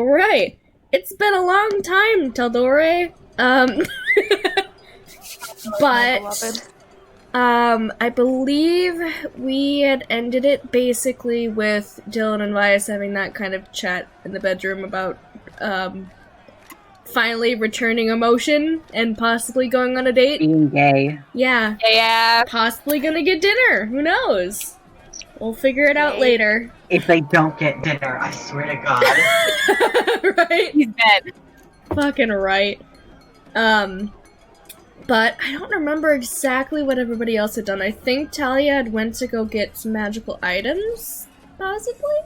Alright. It's been a long time, Taldore. But I believe we had ended it basically with Dylan and Vias having that kind of chat in the bedroom about finally returning emotion and possibly going on a date. Being gay. Yeah. Yeah. Possibly gonna get dinner. Who knows? We'll figure it out later. If they don't get dinner, I swear to God. Right? He's dead. Fucking right. But I don't remember exactly what everybody else had done. I think Talia had went to go get some magical items, possibly?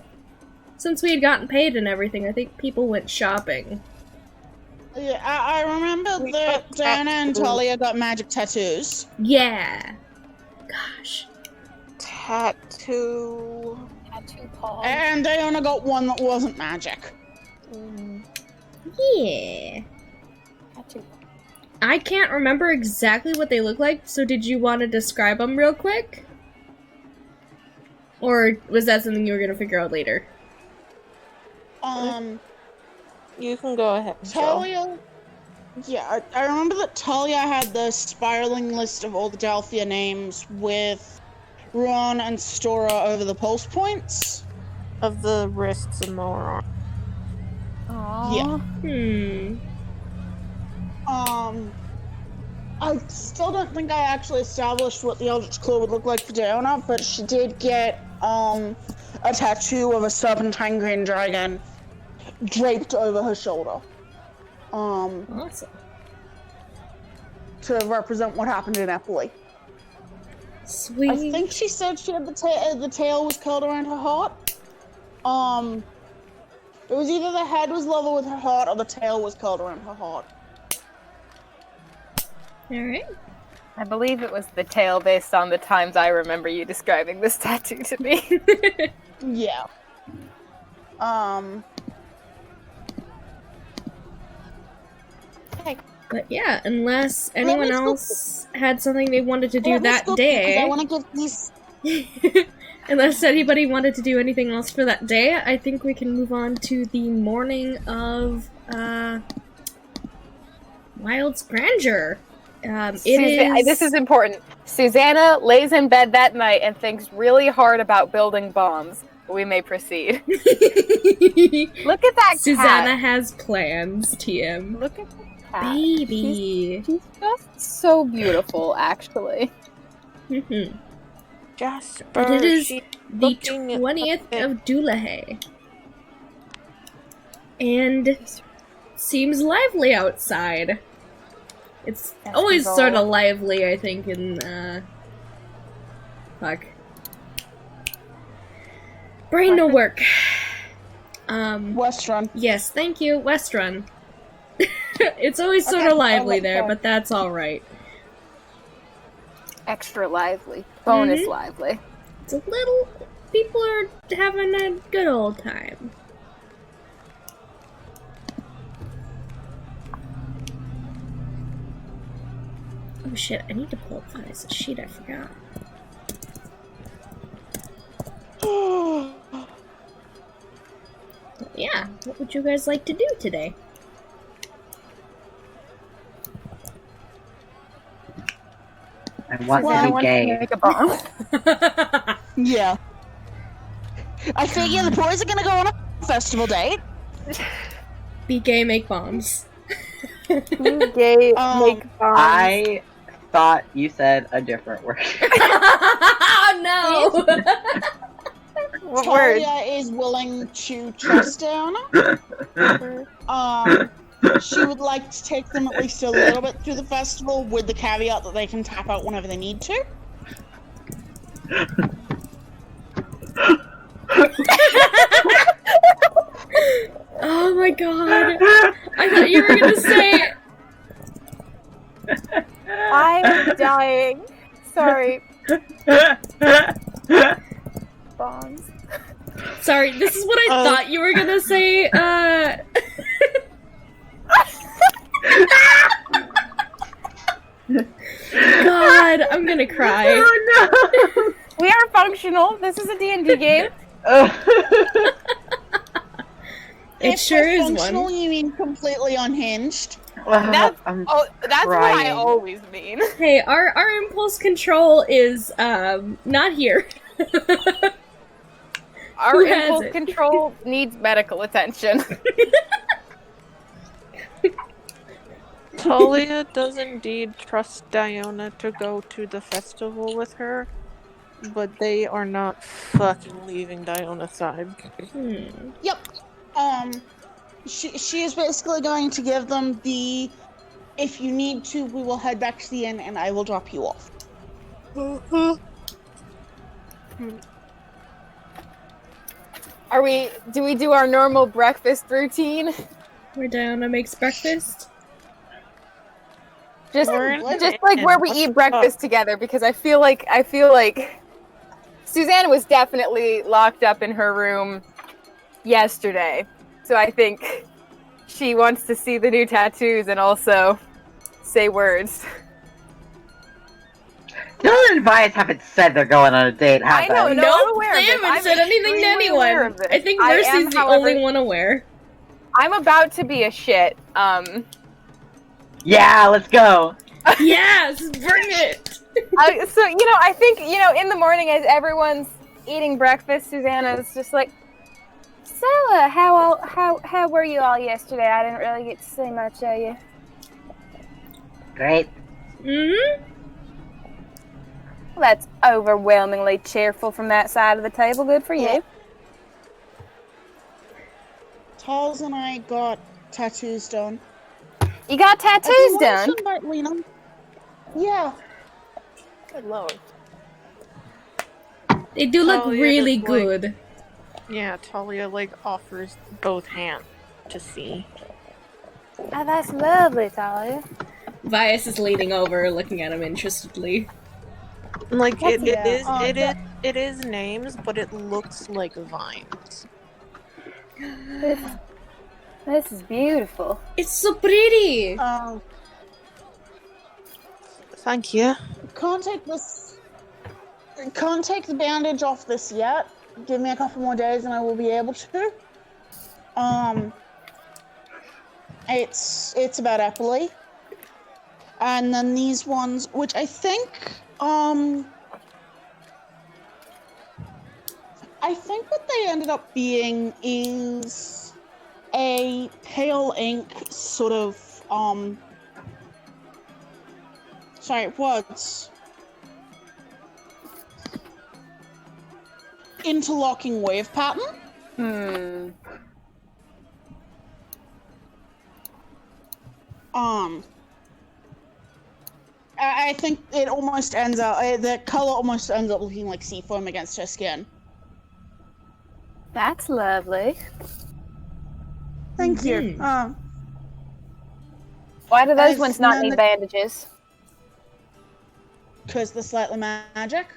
Since we had gotten paid and everything, I think people went shopping. Yeah, I remember that Diana and Talia got magic tattoos. Yeah. Gosh. Tattoo Paul. And Diana got one that wasn't magic. Yeah. Tattoo. I can't remember exactly what they look like, so did you want to describe them real quick? Or was that something you were gonna figure out later? You can go ahead, Talia... Yeah, I remember that Talia had the spiraling list of all the Delphia names with Ron and Stora over the pulse points. Of the wrists and more on. Yeah. I still don't think I actually established what the Eldritch Claw would look like for Diana, but she did get, a tattoo of a serpentine green dragon draped over her shoulder. Awesome. To represent what happened in Eppley. Sweet. I think she said she had the tail was curled around her heart. It was either the head was level with her heart or the tail was curled around her heart. Alright. I believe it was the tail based on the times I remember you describing this tattoo to me. Yeah. But yeah, unless anyone else had something they wanted to do that day. I want to give these... Unless anybody wanted to do anything else for that day, I think we can move on to the morning of, Wild's Grandeur. This is important. Susanna lays in bed that night and thinks really hard about building bombs. We may proceed. Look at that Susanna cat. has plans, TM. Look at that cat. Baby. She's just so beautiful, actually. Jasper. But it is the looking 20th of Doulahay. And seems lively outside. It's always sort of lively, I think, in, fuck. Brain no work. West Run. Yes, thank you, West Run. It's always sort of lively there, but that's alright. Extra lively. Bonus lively. It's a little... people are having a good old time. Oh shit, I need to pull up Vias' sheet, I forgot. Yeah, what would you guys like to do today? I want to be gay. Make a bomb. Yeah. I figure the boys are gonna go on a festival date. Be gay, make bombs. Be gay, make bombs. I thought you said a different word. Oh no! What word? Talia is willing to trust Diana. She would like to take them at least a little bit through the festival with the caveat that they can tap out whenever they need to. Oh my god! I thought you were gonna say... I'm dying. Sorry. Bombs. Sorry, this is what I thought you were gonna say, God, I'm gonna cry. Oh no! We are functional. This is a D&D game. It It sure is functional, one. you mean completely unhinged? That's I'm what I crying. always mean. Hey, our impulse control is not here. Our Who has impulse it? control needs medical attention. Talia does indeed trust Diona to go to the festival with her, but they are not fucking leaving Diona's side. Yep. She is basically going to give them the, if you need to, we will head back to the inn and I will drop you off. Do we do our normal breakfast routine? Where Diana makes breakfast. Just We're in like an where we inn. eat breakfast together, because I feel like Susanna was definitely locked up in her room yesterday. So I think she wants to see the new tattoos and also say words. Dylan and Vias haven't said they're going on a date, have I know, they? no, Nope, I'm aware they of this. haven't I'm said anything to extremely aware anyone. of this. I think I Mercy's am, the however, only one aware. I'm about to be a shit. Yeah, let's go. Yes, bring it. So I think in the morning as everyone's eating breakfast, Susanna's just like, so how were you all yesterday? I didn't really get to see much of you. Great. Mm-hmm. Well, that's overwhelmingly cheerful from that side of the table. Good for you. Tals and I got tattoos done. You got tattoos done? About Lena. Yeah. Good lord. They do look Talia really just, like- good. Yeah, Talia offers both hands to see. Oh, that's lovely, Talia. Vias is leaning over, looking at him interestedly. It is names, but it looks like vines. This is beautiful. It's so pretty. Thank you. Can't take the bandage off this yet. Give me a couple more days and I will be able to. It's about Eppley. And then these ones, which I think what they ended up being is a pale ink sort of, interlocking wave pattern. I think it almost ends up, the color almost ends up looking like sea foam against her skin. That's lovely. Thank you. Why do those I've ones not known need that- bandages? Because they're slightly magic.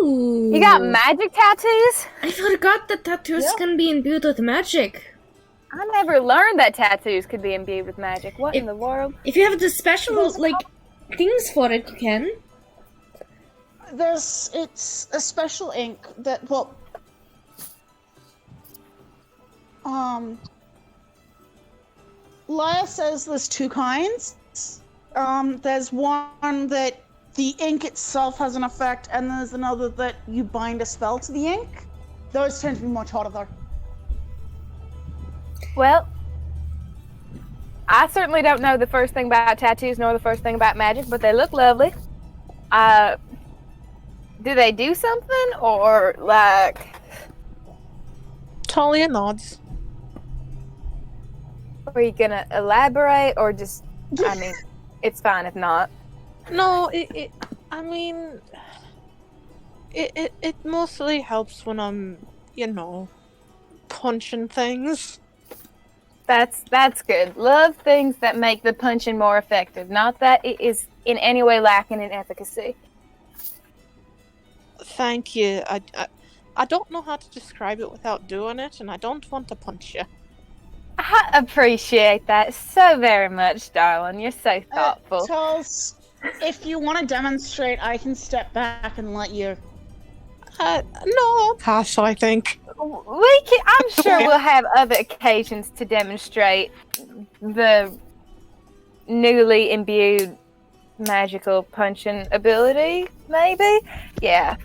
Ooh. You got magic tattoos? I forgot that tattoos Yeah. can be imbued with magic. I never learned that tattoos could be imbued with magic. What in the world? If you have the special, Well, things for it, you can. It's a special ink that, Laya says there's two kinds. There's one that the ink itself has an effect, and there's another that you bind a spell to the ink. Those tend to be much harder though. Well, I certainly don't know the first thing about tattoos nor the first thing about magic, but they look lovely. Do they do something, or Talia nods. are you gonna elaborate, or just? I mean, it's fine if not. No, it mostly helps when I'm, punching things. That's good. Love things that make the punching more effective, not that it is in any way lacking in efficacy. Thank you. I don't know how to describe it without doing it, and I don't want to punch you. I appreciate that so very much, darling. You're so thoughtful. Tals, if you want to demonstrate, I can step back and let you. No, I'll pass, I think. I'm sure we'll have other occasions to demonstrate the newly imbued magical punching ability, maybe? Yeah.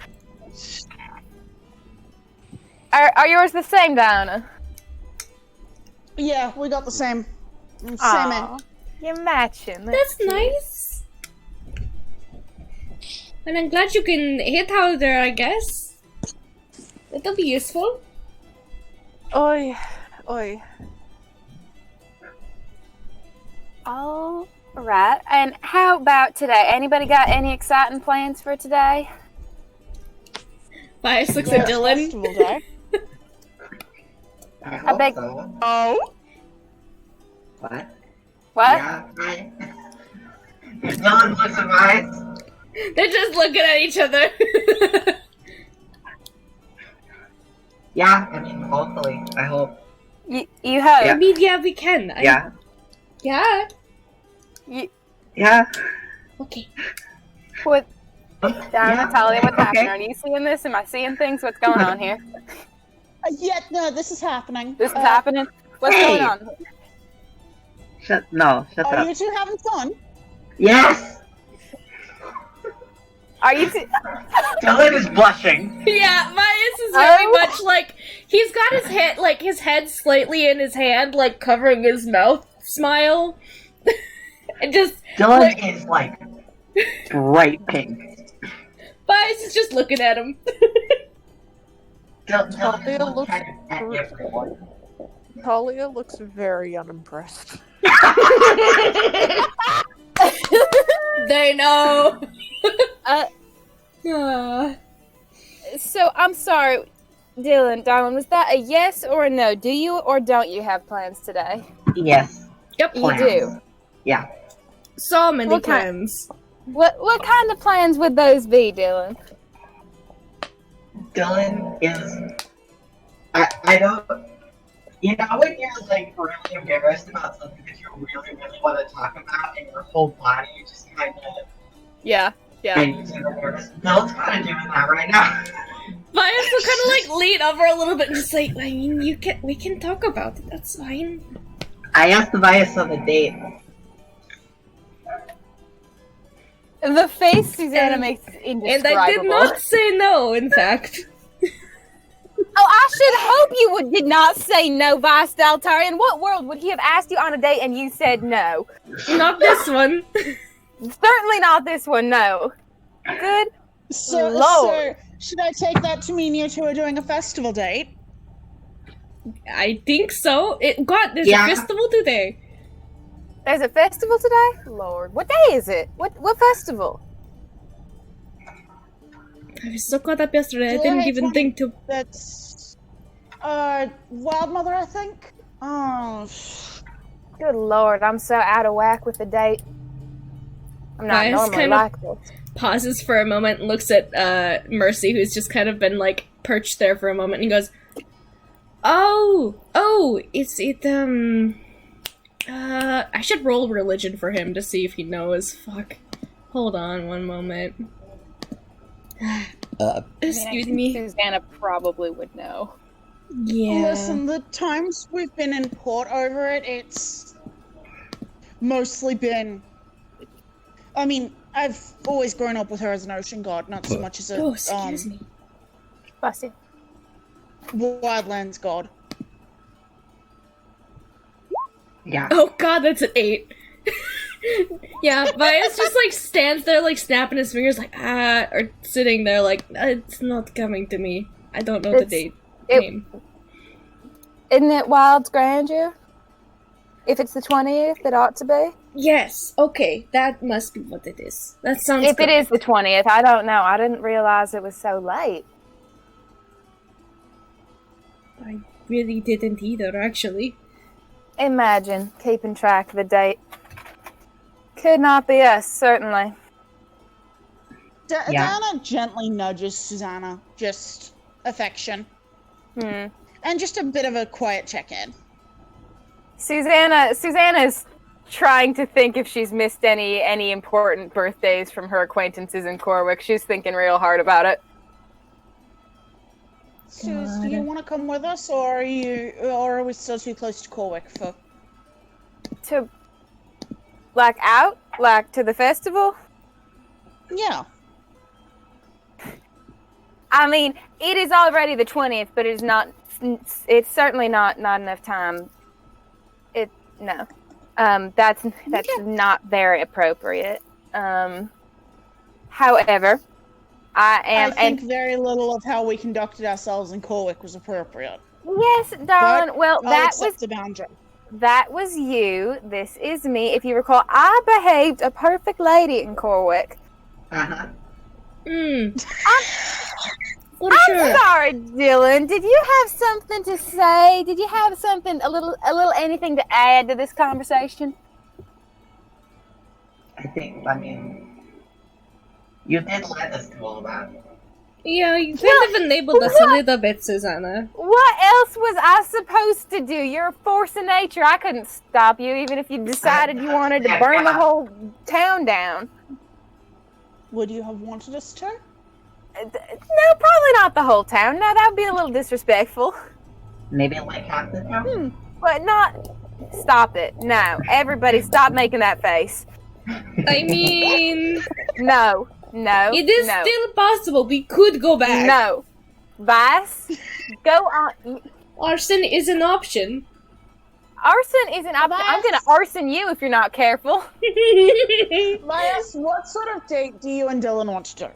Are yours the same, Diana? Yeah, we got the same. Same. Aw, you're matching. That's nice. And I'm glad you can hit harder, I guess. That'll be useful. Oi. Oi. All right. And how about today? Anybody got any exciting plans for today? Bias looks at Dylan. Festival day. I hope beg- so. Oh? What? What? Yeah, I... Dylan looks at mine. They're just looking at each other. Yeah, I mean, hopefully. I hope. You hope? I mean, yeah, we can. Yeah. Yeah. Yeah. Okay. What? Yeah. Diana, Talia, what's happening? Okay. Are you seeing this? Am I seeing things? What's going on here? Yeah, no, this is happening. This is happening? What's Hey! going on? Shut Are up. you two having fun? Yes! Are you Dylan is blushing. Yeah, Bias is very Oh. much like he's got his head slightly in his hand, like covering his mouth. Smile. And just Dylan is like bright pink. Bias is just looking at him. Dylan Talia is looks kind of at everyone. Talia looks very unimpressed. They know. Uh, Ah. So, I'm sorry, Dylan, darling, was that a yes or a no? Do you or don't you have plans today? Yes. Yep. You do. Yeah. So many What kind- times. What kind of plans would those be, Dylan? Dylan is. I don't. You know when you're like really embarrassed about something that you really want to talk about, and your whole body just kind of Yeah. makes you nervous. Dylan's kind of doing that right now. Bias will kind of like lean over a little bit and just like, I mean, we can talk about it. That's fine. I asked Tobias on the date. The face Susanna And- makes is And indescribable. I did not say no, in fact. Oh, I should hope you did not say no, Vice Daltari. In what world would he have asked you on a date and you said no? Not this one. Certainly not this one, no. Good. So, Lord. should I take that to mean you two are doing a festival date? I think so. There's Yeah. a festival today. There's a festival today? Lord, what day is it? What festival? I was so caught up yesterday, I July didn't even 20. think to. That's Wild Mother, I think. Oh, Good Lord, I'm so out of whack with the date. I'm not Guys, normally kind of- like this. Pauses for a moment and looks at Mercy, who's just kind of been like perched there for a moment, and he goes, "Oh, I should roll religion for him to see if he knows." Fuck. Hold on one moment. Excuse me. Susanna probably would know. Yeah. listen, the times we've been in port over it, it's mostly been. I mean, I've always grown up with her as an ocean god, not so much as a Oh, excuse me. Bless you. wildlands god. Yeah. Oh god, that's an 8. Yeah, Bias just like stands there like snapping his fingers like or sitting there like it's not coming to me. I don't know the date name. Isn't it Wild's Grandeur? If it's the 20th, it ought to be. Yes, okay, that must be what it is. That sounds If good. it is the 20th, I don't know. I didn't realize it was so late. I really didn't either, actually. Imagine keeping track of the date. Could not be us, certainly. Yeah. Diana gently nudges Susanna, just affection, and just a bit of a quiet check-in. Susanna's trying to think if she's missed any important birthdays from her acquaintances in Corwick. She's thinking real hard about it. Suze, do you want to come with us, or are we still too close to Corwick for? To, like, out? Like, to the festival? Yeah. I mean, it is already the 20th, but it is not. It's certainly not enough time. No. That's not very appropriate. However, I think very little of how we conducted ourselves in Corwick was appropriate. Yes, darling. Well, I'll accept the boundary. That was you. This is me. If you recall, I behaved a perfect lady in Corwick. Uh-huh. For I'm sure. sorry, Dylan. Did you have something to say? Did you have something, a little anything to add to this conversation? I mean, you did let us do all that. Yeah, you kind of enabled us a little bit, Susanna. What else was I supposed to do? You're a force of nature. I couldn't stop you, even if you decided you wanted to burn the whole town down. Would you have wanted us to? No, probably not the whole town. No, that would be a little disrespectful. Maybe like half the town? But not... Stop it. No. Everybody stop making that face. I mean, No. it is no. still possible. We could go back. No. Vice, go on. Arson is an option. Arson is an option. I'm gonna arson you if you're not careful. Lias, what sort of date do you and Dylan want to do?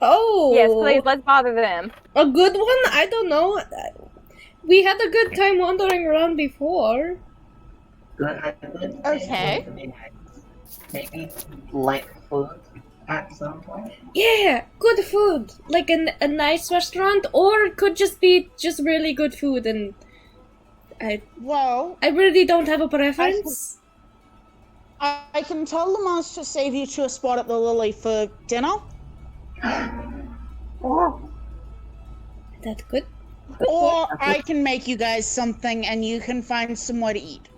Oh. Yes, please, let's bother them. A good one? I don't know. We had a good time wandering around before. Good. Okay. Maybe like food at some point. Yeah, good food. Like a nice restaurant, or it could just be just really good food, and I really don't have a preference. I can tell the monks to save you to a spot at the Lily for dinner. That's good. Or I can make you guys something and you can find somewhere to eat.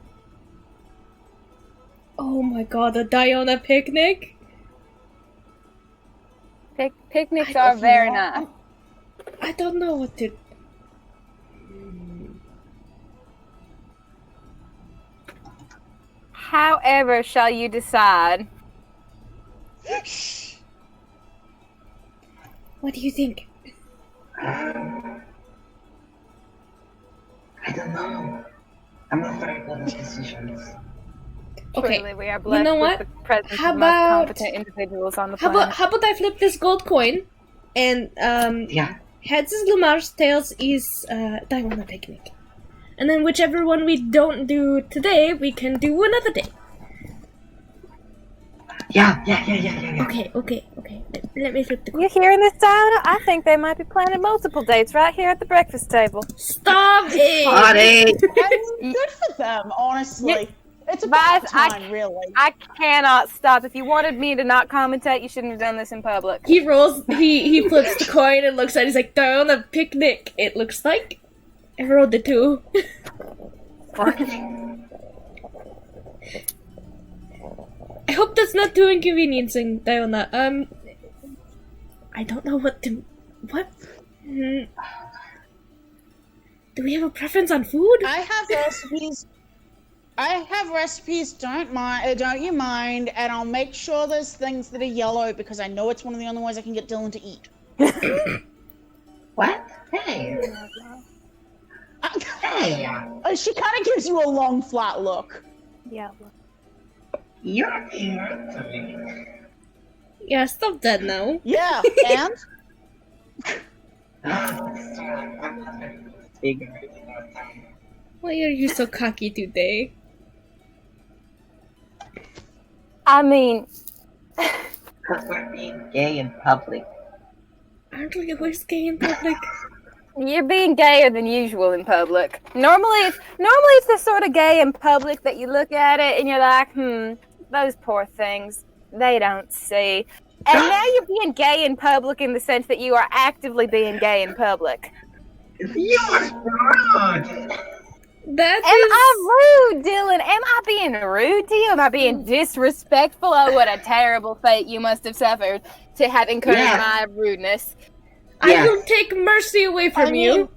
Oh my god, a Diona picnic? Picnics are very nice. I don't know what to... However shall you decide? What do you think? I don't know. I'm not very good at decisions. Okay, Truly, we are blessed know with what? the presence How of the most about- competent individuals on the How planet. about I flip this gold coin, and Yeah. heads is Lamar's, tails is Diona picnic. And then whichever one we don't do today, we can do another day. Yeah. Okay. Let me flip the coin. You hearing this, Diana? I think they might be planning multiple dates right here at the breakfast table. Stop it! Party! And good for them, honestly. It's about Vice, time, really. I cannot stop. If you wanted me to not commentate, you shouldn't have done this in public. He rolls, he flips the coin and looks at it, he's like, Diona picnic, it looks like. I rolled the 2. I hope that's not too inconveniencing, Diona. I don't know what to... What? Do we have a preference on food? I have recipes. Don't you mind? And I'll make sure there's things that are yellow because I know it's one of the only ways I can get Dylan to eat. What? Hey. Hey. She kind of gives you a long, flat look. Yeah. You're here to me. Yeah, stop that now. Yeah, and? I'm not very good at figuring it out. Why are you so cocky today? I mean, Because we're being gay in public. Aren't we always gay in public? you're being gayer than usual in public. Normally it's the sort of gay in public that you look at it and you're like, those poor things, they don't see. And now you're being gay in public in the sense that you are actively being gay in public. You're rude! That Am is... I rude, Dylan? Am I being rude to you? Am I being disrespectful? Oh, what a terrible fate you must have suffered to have incurred Yeah. my rudeness. I Yes. don't take mercy away from I you.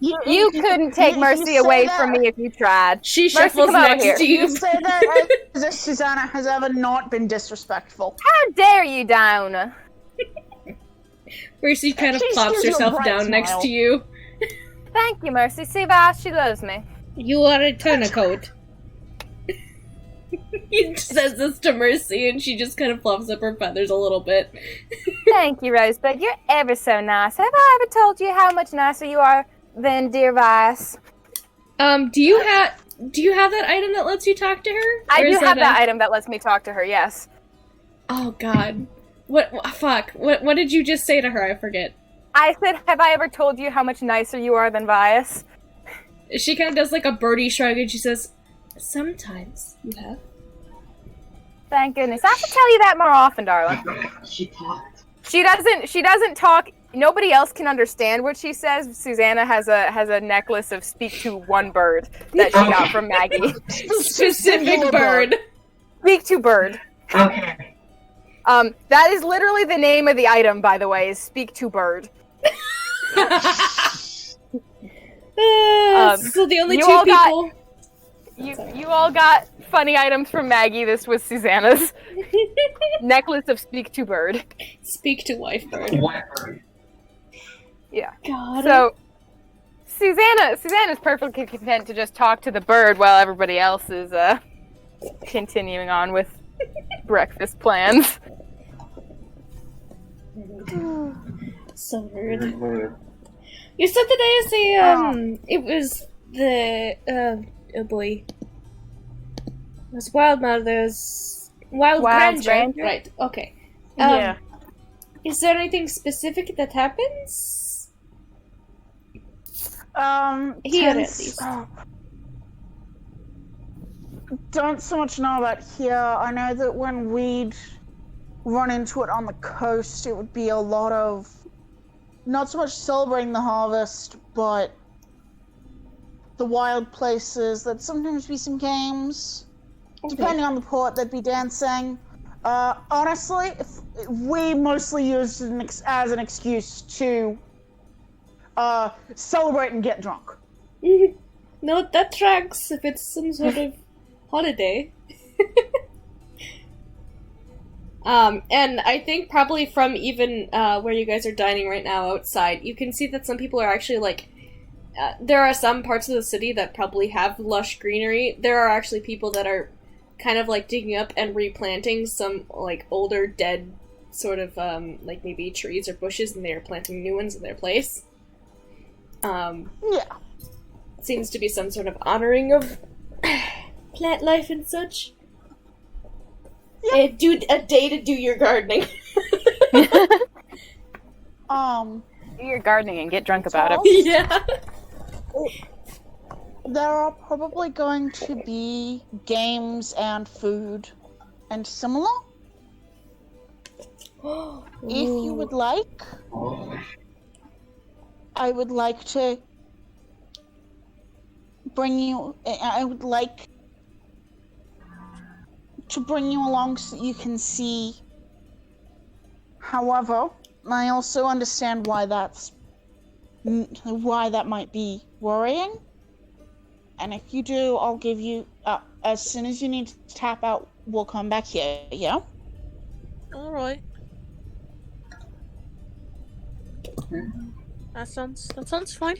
You couldn't take mercy say away that- from me if you tried. She Mercy, shuffles come over next here. to You you. say that as if Susanna has ever not been disrespectful. How dare you, Diona? Mercy kind of She plops gives you a herself bright down next smile. to you. Thank you, Mercy. See, Vice, she loves me. You are a turncoat. He says this to Mercy, and she just kind of fluffs up her feathers a little bit. Thank you, Rosebud. You're ever so nice. Have I ever told you how much nicer you are than dear Vice? Do you have that item that lets you talk to her? I Or do is have that a- item that lets me talk to her, yes. Oh God. What? Fuck. What did you just say to her? I forget. I said, have I ever told you how much nicer you are than Vice? She kind of does like a birdie shrug, and she says, "Sometimes you have." Thank goodness. I should tell you that more often, darling. She talked. She doesn't talk. Nobody else can understand what she says. Susanna has a necklace of speak to one bird that she got from Maggie. Specific bird. Speak to bird. Okay. That is literally the name of the item, by the way, is speak to bird. So the only you two all got- people. You all got funny items from Maggie. This was Susanna's necklace of speak to bird. Speak to wife bird. What bird? Yeah. God. So Susanna's perfectly content to just talk to the bird while everybody else is continuing on with breakfast plans. So rude. You said today is the it was the oh boy. It was Wild Grandeur. Grandeur? Right, okay. Yeah. Is there anything specific that happens? Here at Tense- least. Don't so much know about here. I know that when we'd run into it on the coast, it would be a lot of not so much celebrating the harvest, but the wild places. There'd sometimes be some games. Depending on the port, there'd be dancing. Honestly, we mostly used it as an excuse to celebrate and get drunk. No, that tracks if it's some sort of holiday. And I think probably from even where you guys are dining right now outside, you can see that some people are actually like, there are some parts of the city that probably have lush greenery. There are actually people that are kind of like digging up and replanting some like older dead sort of like maybe trees or bushes, and they are planting new ones in their place. Yeah. Seems to be some sort of honoring of plant life and such. Yep. A day to do your gardening. Do your gardening and get drunk about it. Yeah. There are probably going to be games and food and similar. If you would like, I would like to bring you. I would like to bring you along so that you can see. However, I also understand why that might be worrying. And if you do, I'll give you, as soon as you need to tap out, we'll come back here, yeah? Alright. That sounds fine.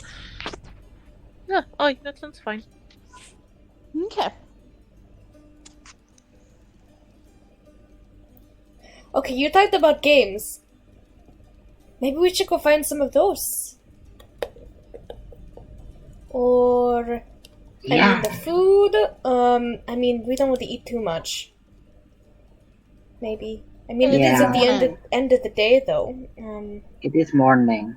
Yeah, that sounds fine. Okay. Okay, you talked about games. Maybe we should go find some of those. Or I mean the food. I mean we don't want to eat too much. Maybe. I mean it is at the end of the day though. It is morning.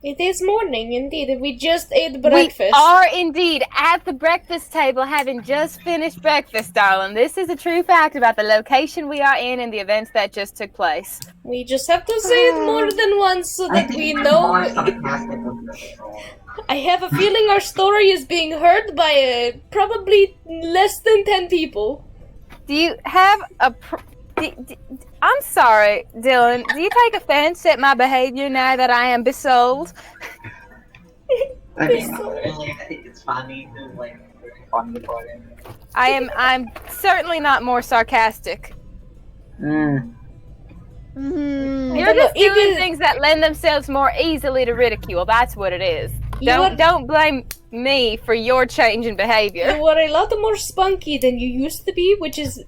It is morning indeed. We just ate breakfast. We are indeed at the breakfast table having just finished breakfast, darling. This is a true fact about the location we are in and the events that just took place. We just have to say it more than once so that we know. I have a feeling our story is being heard by probably less than 10 people. Do you have a... I'm sorry, Dylan. Do you take offense at my behavior now that I am besold? I mean, not really. I think it's funny. It's like very funny about it. I'm certainly not more sarcastic. Hmm. You're just doing things that lend themselves more easily to ridicule. That's what it is. Don't blame me for your change in behavior. You are a lot more spunky than you used to be, which is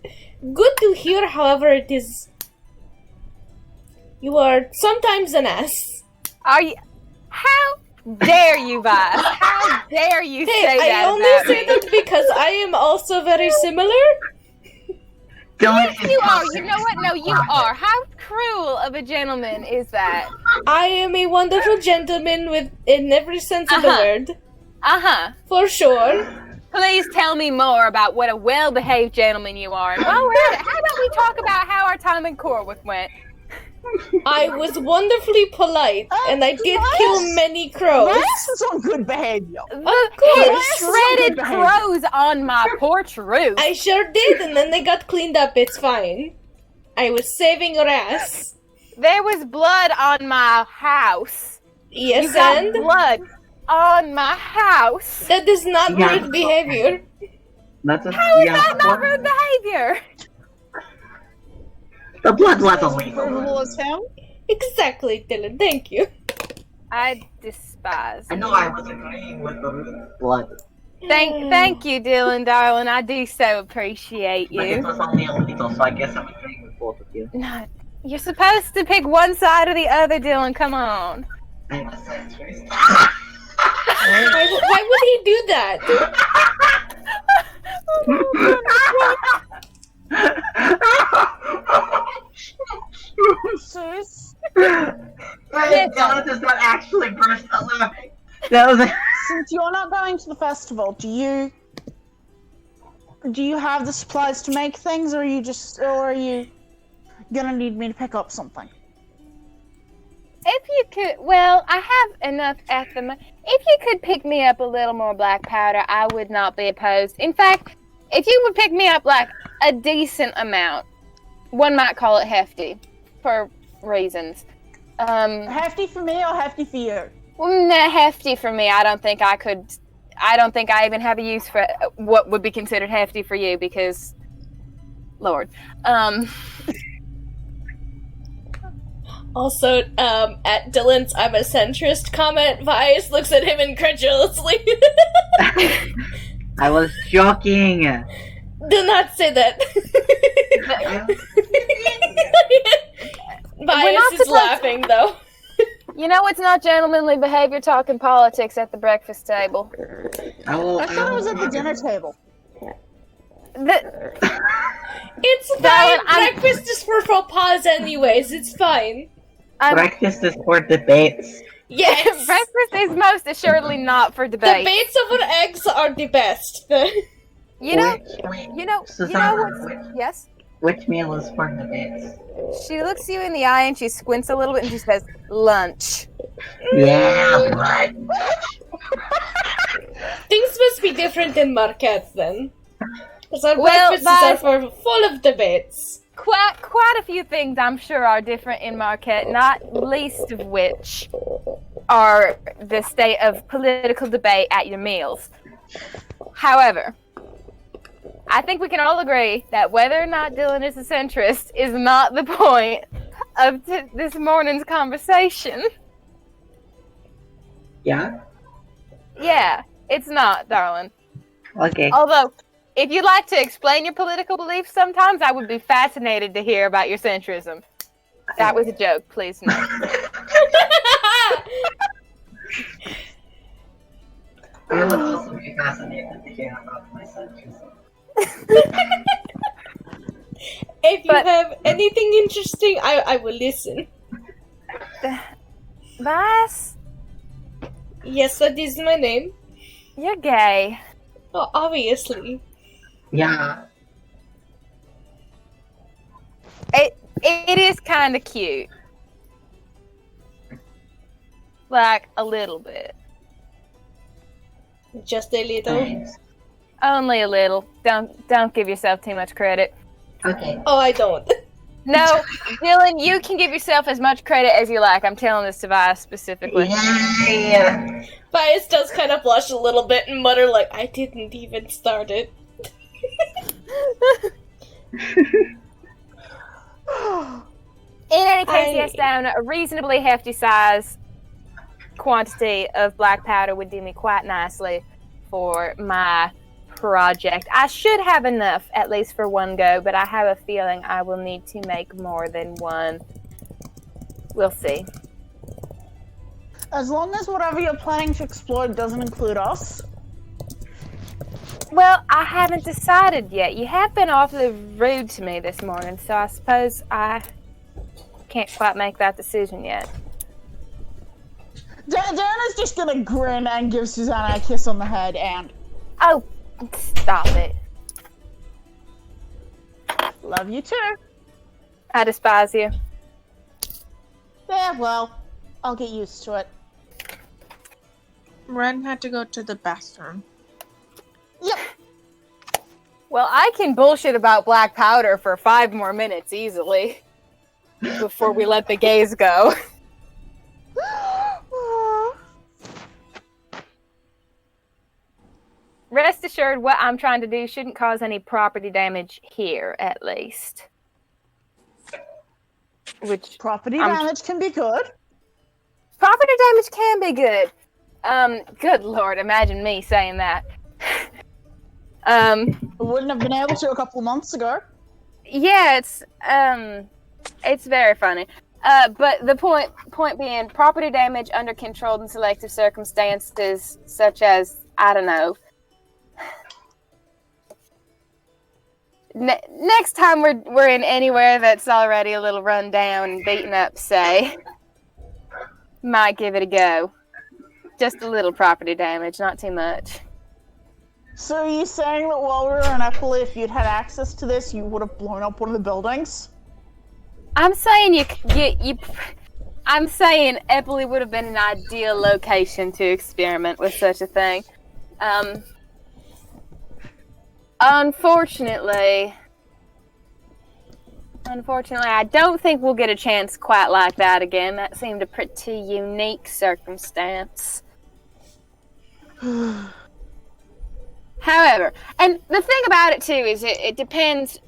good to hear. However, it is. You are sometimes an ass. Are you? How dare you, Vice? How dare you Hey, say that I only about say me? that because I am also very similar. Yes, you are. You know what? No, you are. How cruel of a gentleman is that? I am a wonderful gentleman in every sense of the word. Uh-huh. For sure. Please tell me more about what a well-behaved gentleman you are. And while we're at it, how about we talk about how our time in Corwith went? I was wonderfully polite, and I did kill many crows. This is on good behavior. The course. shredded crows on my porch roof. I sure did, and then they got cleaned up. It's fine. I was saving your ass. There was blood on my house. Yes, You got and blood on my house. that is not Yeah. rude behavior. That's a, How is yeah, that not rude behavior? the blood was Provable illegal. as hell. Exactly, Dylan. Thank you. I despise. I know I was agreeing with the Blood. Thank you, Dylan, darling. I do so appreciate but it you. was only illegal, so I guess I'm agreeing with both of you. No, you're supposed to pick one side or the other, Dylan. Come on. I'm a centrist. Why would he do that? Sis, Dylan does not actually burst out laughing. That was since you're not going to the festival, do you have the supplies to make things, or are you gonna need me to pick up something? If you could, well, I have enough at the moment. If you could pick me up a little more black powder, I would not be opposed. In fact, if you would pick me up like a decent amount, one might call it hefty, for reasons. Hefty for me or hefty for you? Nah, hefty for me. I don't think I even have a use for what would be considered hefty for you because, Lord. Also, at Dylan's "I'm a centrist" comment, Vice looks at him incredulously. I was joking. Do not say that. not Bias is supposed- laughing, though. You know it's not gentlemanly behavior talking politics at the breakfast table. I thought it was at the dinner table. It's fine. Darling, I'm- Breakfast is for faux pas anyways. It's fine. Breakfast is for debates. Yes. Breakfast is most assuredly not for debate. Debates over eggs are the best. You know, Wait, you know Susanna, what's... Yes? Which meal is for debates? She looks you in the eye and she squints a little bit and she says, lunch. Yeah, what? Things must be different in Marquette then. Because our Well, breakfasts are full of debates. Quite a few things I'm sure are different in Marquette, not least of which are the state of political debate at your meals. However, I think we can all agree that whether or not Dylan is a centrist is not the point of this morning's conversation. Yeah? Yeah, it's not, darling. Okay. Although, if you'd like to explain your political beliefs sometimes, I would be fascinated to hear about your centrism. That was a joke, please no. I would also be fascinated to hear about my centrism. If you But- have anything interesting, I will listen. Vice, Yes, that is my name. you're gay. Oh, obviously. Yeah. It is kind of cute. Like, a little bit. Just a little. Thanks. Only a little. Don't give yourself too much credit. Okay. Oh, I don't. No, Dylan, you can give yourself as much credit as you like. I'm telling this to Vice specifically. Yay! Bias does kind of blush a little bit and mutter like, I didn't even start it. In any case, yes, down a reasonably hefty size quantity of black powder would do me quite nicely for my project. I should have enough, at least for one go, but I have a feeling I will need to make more than one. We'll see. As long as whatever you're planning to explode doesn't include us. Well, I haven't decided yet. You have been awfully rude to me this morning, so I suppose I can't quite make that decision yet. Diana's just gonna grin and give Susanna a kiss on the head and... Oh, stop it. Love you too. I despise you. Yeah, well, I'll get used to it. Ren had to go to the bathroom. Yep. Well, I can bullshit about black powder for 5 more minutes easily before we let the gays go. Rest assured, what I'm trying to do shouldn't cause any property damage here, at least. Which Property damage can be good. property damage can be good. Good lord, imagine me saying that. I wouldn't have been able to a couple of months ago. Yeah, it's very funny. But the point being, property damage under controlled and selective circumstances, such as, I don't know, next time we're in anywhere that's already a little run down and beaten up, say, might give it a go. Just a little property damage, not too much. So are you saying that while we were in Eppley, if you'd had access to this, you would have blown up one of the buildings? I'm saying I'm saying Eppley would have been an ideal location to experiment with such a thing. Unfortunately, I don't think we'll get a chance quite like that again. That seemed a pretty unique circumstance. However, and the thing about it too is it depends.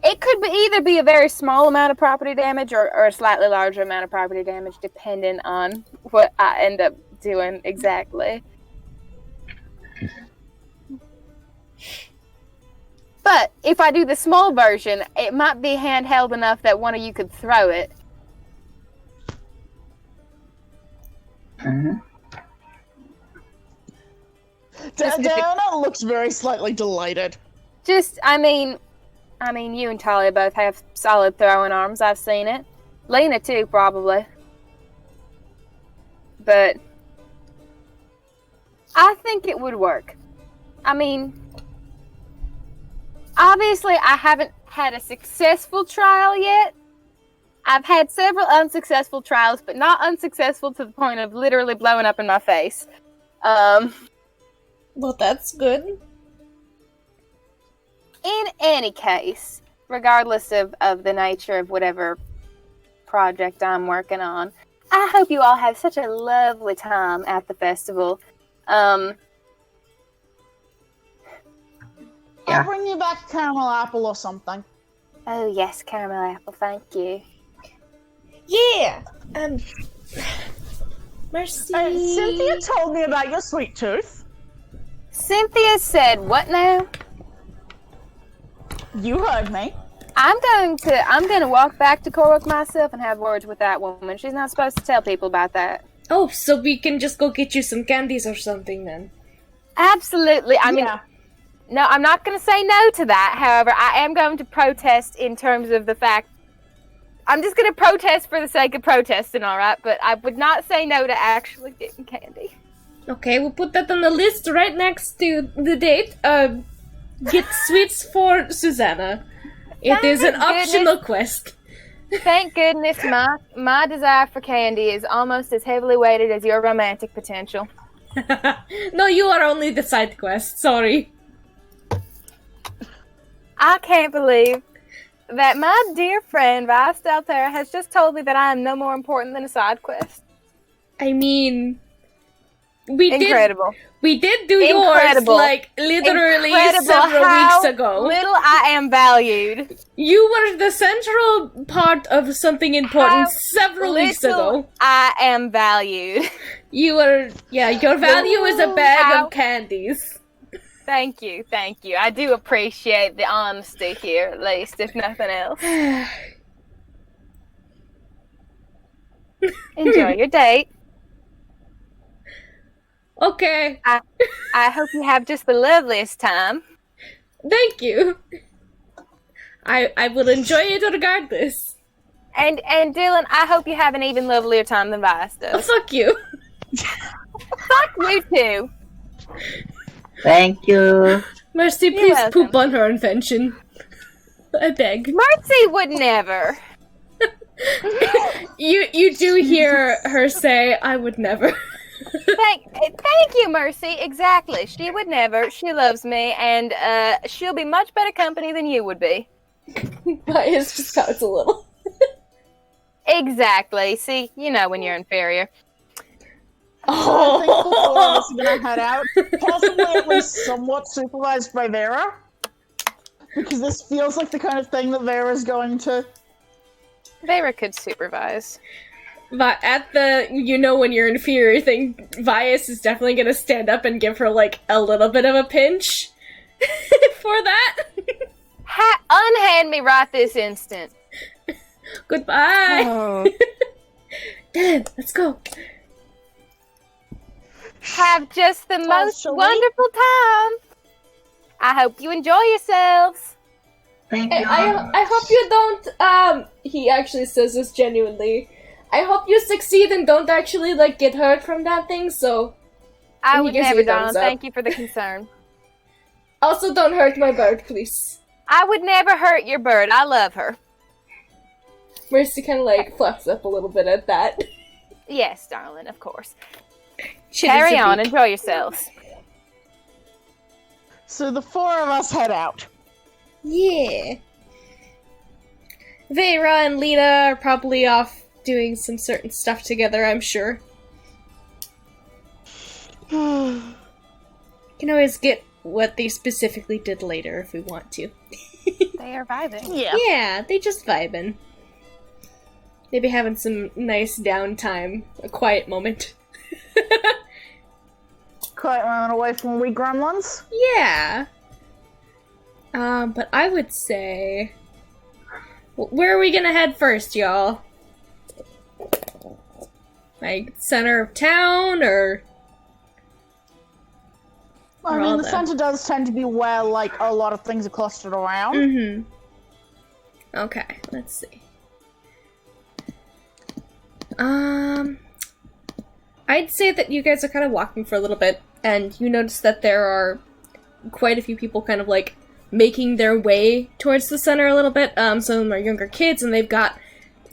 It could either be a very small amount of property damage or a slightly larger amount of property damage, depending on what I end up doing exactly. But if I do the small version, it might be handheld enough that one of you could throw it. Mm-hmm. Diana looks very slightly delighted. I mean, you and Talia both have solid throwing arms. I've seen it. Lena too, probably. But I think it would work. I mean, obviously, I haven't had a successful trial yet. I've had several unsuccessful trials, but not unsuccessful to the point of literally blowing up in my face. Well, that's good. In any case, regardless of the nature of whatever project I'm working on, I hope you all have such a lovely time at the festival. I'll bring you back a caramel apple or something. Oh yes, caramel apple, thank you. Yeah! Mercy. Cynthia told me about your sweet tooth. Cynthia said, what now? You heard me. I'm going to walk back to Corwick myself and have words with that woman. She's not supposed to tell people about that. Oh, so we can just go get you some candies or something then. Absolutely. I mean, Yeah. no, I'm not going to say no to that. However, I am going to protest in terms of the fact I'm just going to protest for the sake of protesting, all right? But I would not say no to actually getting candy. Okay, we'll put that on the list right next to the date. Get sweets for Susanna. It is an optional quest. Thank goodness my desire for candy is almost as heavily weighted as your romantic potential. No, you are only the side quest. Sorry. I can't believe that my dear friend Vice Delterra has just told me that I am no more important than a side quest. I mean, we Incredible. did do Incredible. yours like literally Incredible several how weeks ago. little I am valued. You were the central part of something important How several weeks little ago. I am valued. You were, yeah, your value is a bag How- of candies. Thank you. I do appreciate the honesty here, at least, if nothing else. Enjoy your date. Okay, I hope you have just the loveliest time. thank you. I will enjoy it regardless. And Dylan, I hope you have an even lovelier time than Vice Oh, does. fuck you. Fuck you too. Thank you. Mercy, You're please welcome. poop on her invention. I beg. Mercy would never. You do hear her say, I would never. Thank you, Mercy. Exactly. She would never. She loves me, and she'll be much better company than you would be. Bias just pouts a little. Exactly. See, you know when you're inferior. I think the four of us are gonna head out, possibly at least somewhat supervised by Vera. Because this feels like the kind of thing that Vera's going to. Vera could supervise. But at the, when you're inferior thing, Vias is definitely gonna stand up and give her, like, a little bit of a pinch for that. Unhand me right this instant. Goodbye. Oh. Dylan, let's go. Have just the most shall we? wonderful time. I hope you enjoy yourselves. Thank Hey, you. I hope you don't, he actually says this genuinely. I hope you succeed and don't actually, like, get hurt from that thing, so... I And he would gives you never, a thumbs Donna. up. Thank you for the concern. Also, don't hurt my bird, please. I would never hurt your bird. I love her. Mercy kind of, like, fluffs up a little bit at that. Yes, darling, of course. She Carry needs a on. beak. Enjoy yourselves. So the four of us head out. Yeah. Vera and Lita are probably off doing some certain stuff together, I'm sure. Can always get what they specifically did later if we want to. They are vibing. Yeah. Yeah, they just vibing. Maybe having some nice downtime, a quiet moment. Quite running away from we gremlins. Yeah. But I would say... Where are we gonna head first, y'all? Like, center of town, or... I Or mean, all the the- center does tend to be where, like, a lot of things are clustered around. Mm-hmm. Okay, let's see. I'd say that you guys are kind of walking for a little bit, and you notice that there are quite a few people kind of, like, making their way towards the center a little bit. Some of them are younger kids, and they've got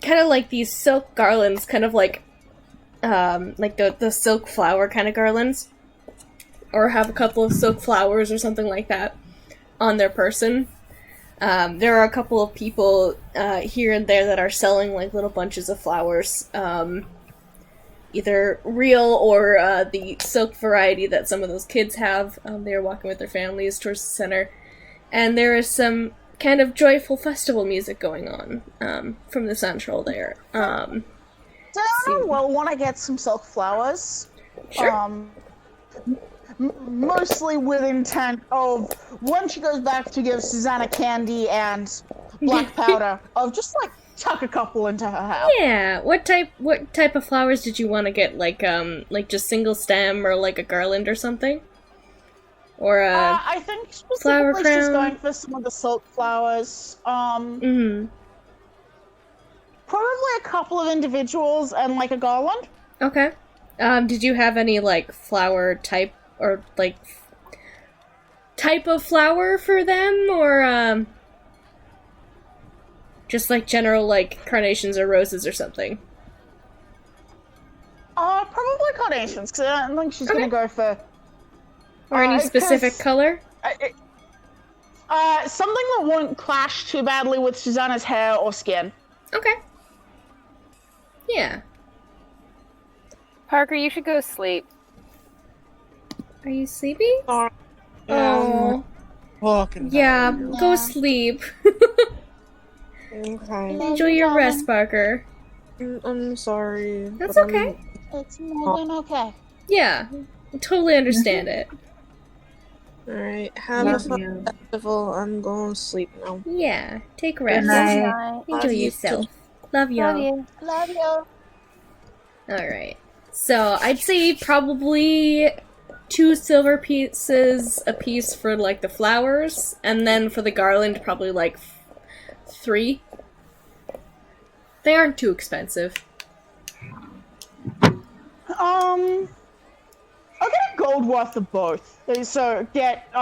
kind of, like, these silk garlands, kind of like the silk flower kind of garlands. Or have a couple of silk flowers or something like that on their person. There are a couple of people here and there that are selling like little bunches of flowers, either real or the silk variety that some of those kids have. They are walking with their families towards the center, and there is some kind of joyful festival music going on from the central there. Donna will want to get some silk flowers. Sure. Mostly with intent of, when she goes back to give Susanna candy and black powder, of just, like, tuck a couple into her house. Yeah. What type of flowers did you want to get? Like just single stem or like a garland or something? Or I think flower specifically she's crown. going for some of the silk flowers. Mm-hmm. Probably a couple of individuals and, like, a garland. Okay. Did you have any like flower type or like type of flower for them, or just like general like carnations or roses or something? Probably carnations, because I don't think she's Okay. gonna go for... Or any specific 'cause- color? Something that won't clash too badly with Susanna's hair or skin. Okay. Yeah. Parker, you should go sleep. Are you sleepy? Sorry. Oh. Fucking Yeah, tired. go sleep. Okay. Enjoy your rest, Parker. I'm sorry. That's but okay. It's more than okay. Yeah, I totally understand it. Alright, have Love a fun you. festival. I'm going to sleep now. Yeah, take rest. night. Enjoy Love you yourself. too. Love y'all. Love you. Love you. Alright. So, I'd say probably 2 silver pieces a piece for, like, the flowers, and then for the garland, probably, like, 3. They aren't too expensive. I'll get a gold worth of both. So get 3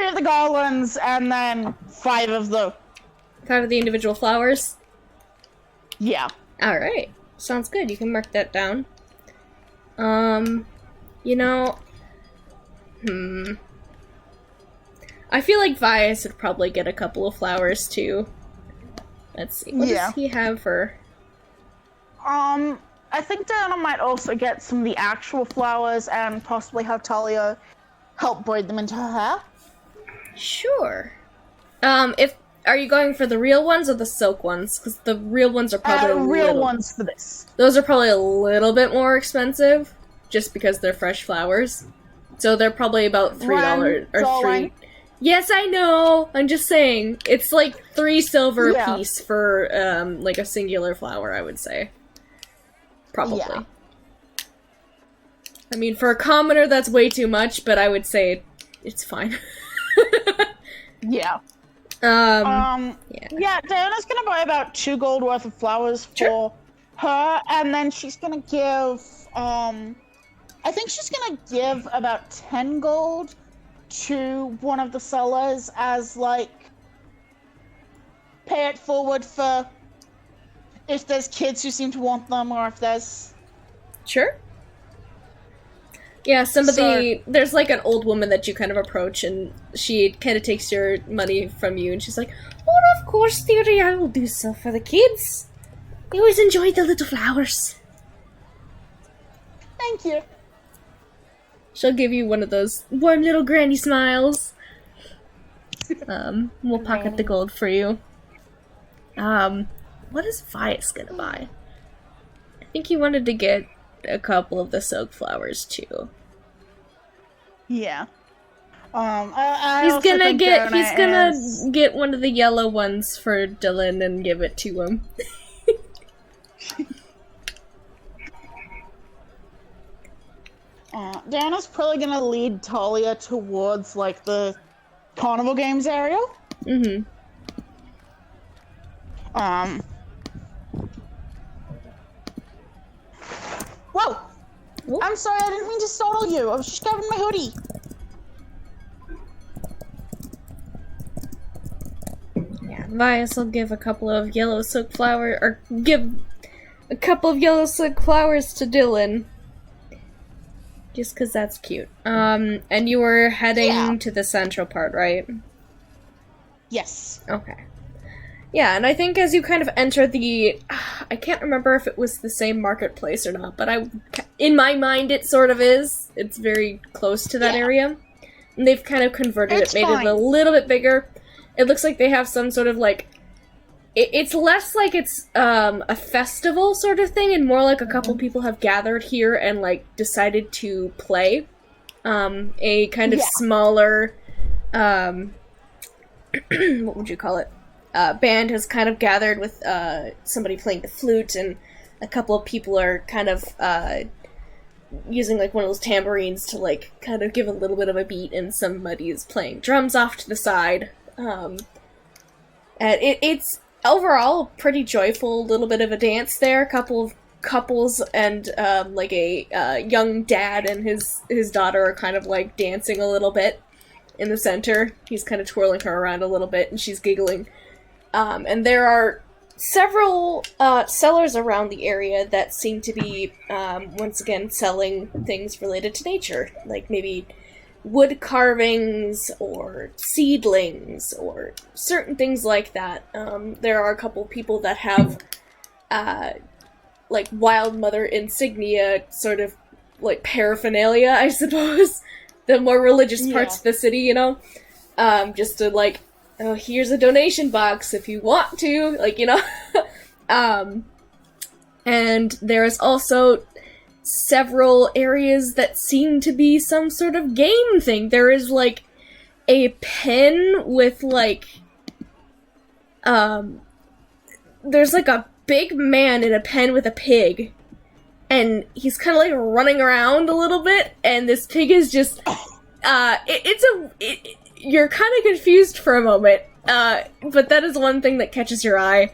of the garlands and then 5 of the 5 of the individual flowers. yeah. Alright. Sounds good. You can mark that down. You know... I feel like Vias would probably get a couple of flowers, too. Let's see. What Yeah. does he have for... I think Diana might also get some of the actual flowers and possibly have Talia help braid them into her hair. Sure. Are you going for the real ones or the silk ones? Because the real ones are probably Real ones for this. Those are probably a little bit more expensive, just because they're fresh flowers. So they're probably about $3 or darling. $3. Yes, I know. I'm just saying it's like 3 silver Yeah. a piece for like a singular flower. I would say, probably. Yeah. I mean, for a commoner, that's way too much, but I would say it's fine. Yeah. Yeah. Yeah, Diana's gonna buy about 2 gold worth of flowers for her, and then she's gonna give, I think she's gonna give about 10 gold to one of the sellers as, like, pay it forward for if there's kids who seem to want them, or if there's... Sure. Yeah, there's like an old woman that you kind of approach, and she kind of takes your money from you, and she's like, "Oh, of course, dearie, I will do so for the kids. They always enjoy the little flowers." Thank you. She'll give you one of those warm little granny smiles. We'll pocket the gold for you. What is Vias gonna buy? I think he wanted to get a couple of the silk flowers too. Yeah. I He's also gonna think get Diana is- get one of the yellow ones for Dylan and give it to him. Diana's probably gonna lead Talia towards, like, the carnival games area. Mm-hmm. Whoa! Whoop. I'm sorry, I didn't mean to startle you. I was just grabbing my hoodie. Yeah, Vias will give a couple of yellow silk flower, or give a couple of yellow silk flowers to Dylan. Just because that's cute. And you were heading Yeah. to the central part, right? Yes. Okay. Yeah, and I think as you kind of enter the... I can't remember if it was the same marketplace or not, but in my mind it sort of is. It's very close to that Yeah. area. And they've kind of converted It's it, made fine. it a little bit bigger. It looks like they have some sort of, like... It's less like it's a festival sort of thing, and more like a couple people have gathered here and, like, decided to play. A kind of Yeah. smaller... what would you call it? Band has kind of gathered with somebody playing the flute, and a couple of people are kind of using like one of those tambourines to like kind of give a little bit of a beat, and somebody is playing drums off to the side. And it's overall a pretty joyful little bit of a dance there. A couple of couples and like a young dad and his daughter are kind of like dancing a little bit in the center. He's kind of twirling her around a little bit, and she's giggling. And there are several sellers around the area that seem to be, once again, selling things related to nature. Like maybe wood carvings or seedlings or certain things like that. There are a couple people that have like Wild Mother insignia sort of like paraphernalia, I suppose. The more religious parts of the city, you know? Just to like, oh, here's a donation box if you want to, like, you know? And there is also several areas that seem to be some sort of game thing. There is, like, a pen with, like, there's, like, a big man in a pen with a pig, and he's kind of, like, running around a little bit, and this pig is just, you're kind of confused for a moment, but that is one thing that catches your eye.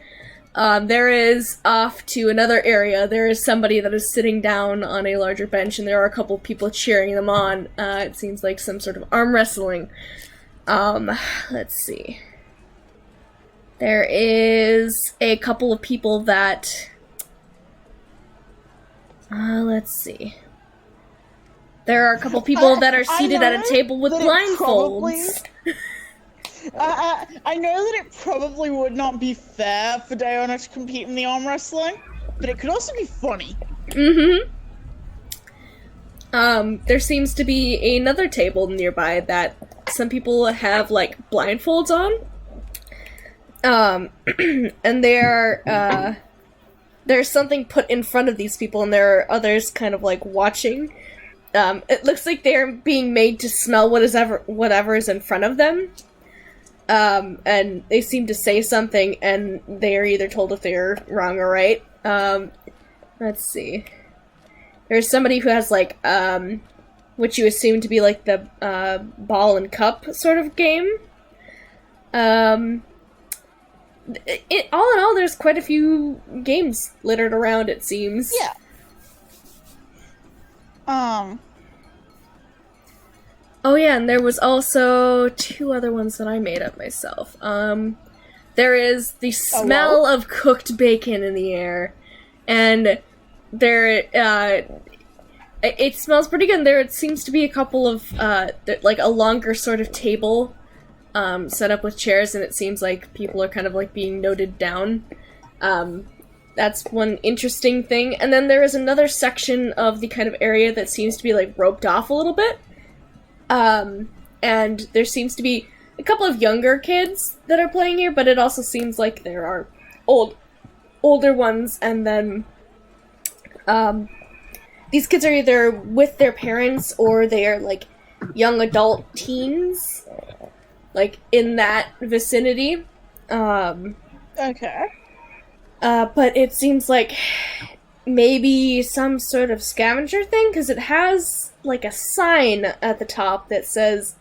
There is, off to another area, there is somebody that is sitting down on a larger bench, and there are a couple people cheering them on. It seems like some sort of arm wrestling. Let's see. There is a couple of people that... let's see. There are a couple people that are seated at a table with blindfolds. I know that it probably would not be fair for Diona to compete in the arm wrestling, but it could also be funny. There seems to be another table nearby that some people have, like, blindfolds on. And there's something put in front of these people, and there are others kind of, like, watching. It looks like they're being made to smell whatever is in front of them. And they seem to say something, and they are either told if they're wrong or right. Let's see. There's somebody who has, like, what you assume to be, like, the, ball and cup sort of game. All in all, there's quite a few games littered around, it seems. Yeah. Oh yeah, and there was also 2 other ones that I made up myself. There is the smell of cooked bacon in the air, and it smells pretty good. There seems to be a couple of, like, a longer sort of table, set up with chairs, and it seems like people are kind of, like, being noted down. That's one interesting thing. And then there is another section of the kind of area that seems to be, like, roped off a little bit. And there seems to be a couple of younger kids that are playing here, but it also seems like there are older ones, and then, these kids are either with their parents, or they are, like, young adult teens, like, in that vicinity. Okay. But it seems like maybe some sort of scavenger thing, because it has, like, a sign at the top that says,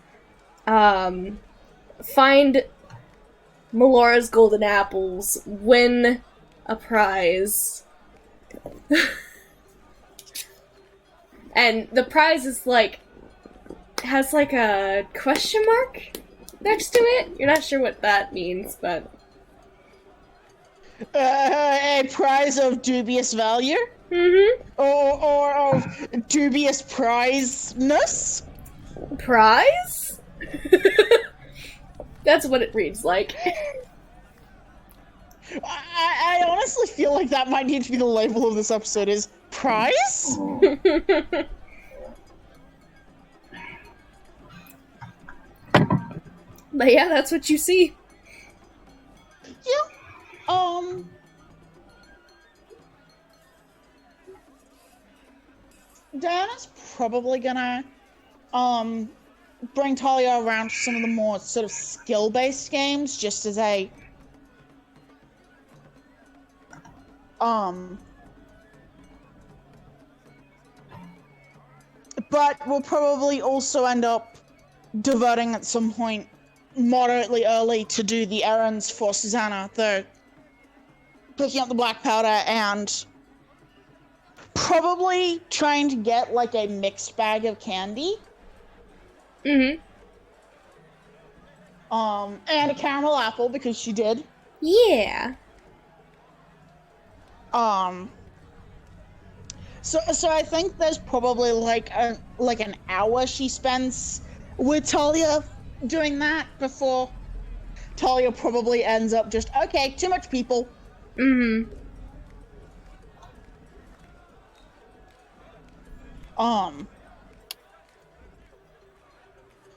find Melora's golden apples, win a prize. And the prize is, like, has, like, a question mark next to it. You're not sure what that means, but... A prize of dubious value? Or of dubious prizeness? Prize? That's what it reads like. I honestly feel like that might need to be the label of this episode, is prize? But yeah, that's what you see. Yeah. Diana's probably gonna, bring Talia around to some of the more sort of skill-based games, just as a, but we'll probably also end up diverting at some point moderately early to do the errands for Susanna, though picking up the black powder and probably trying to get, like, a mixed bag of candy. And a caramel apple, because she did. Yeah. So I think there's probably, like, an hour she spends with Talia doing that before Talia probably ends up just, okay, too much people. Mm-hmm.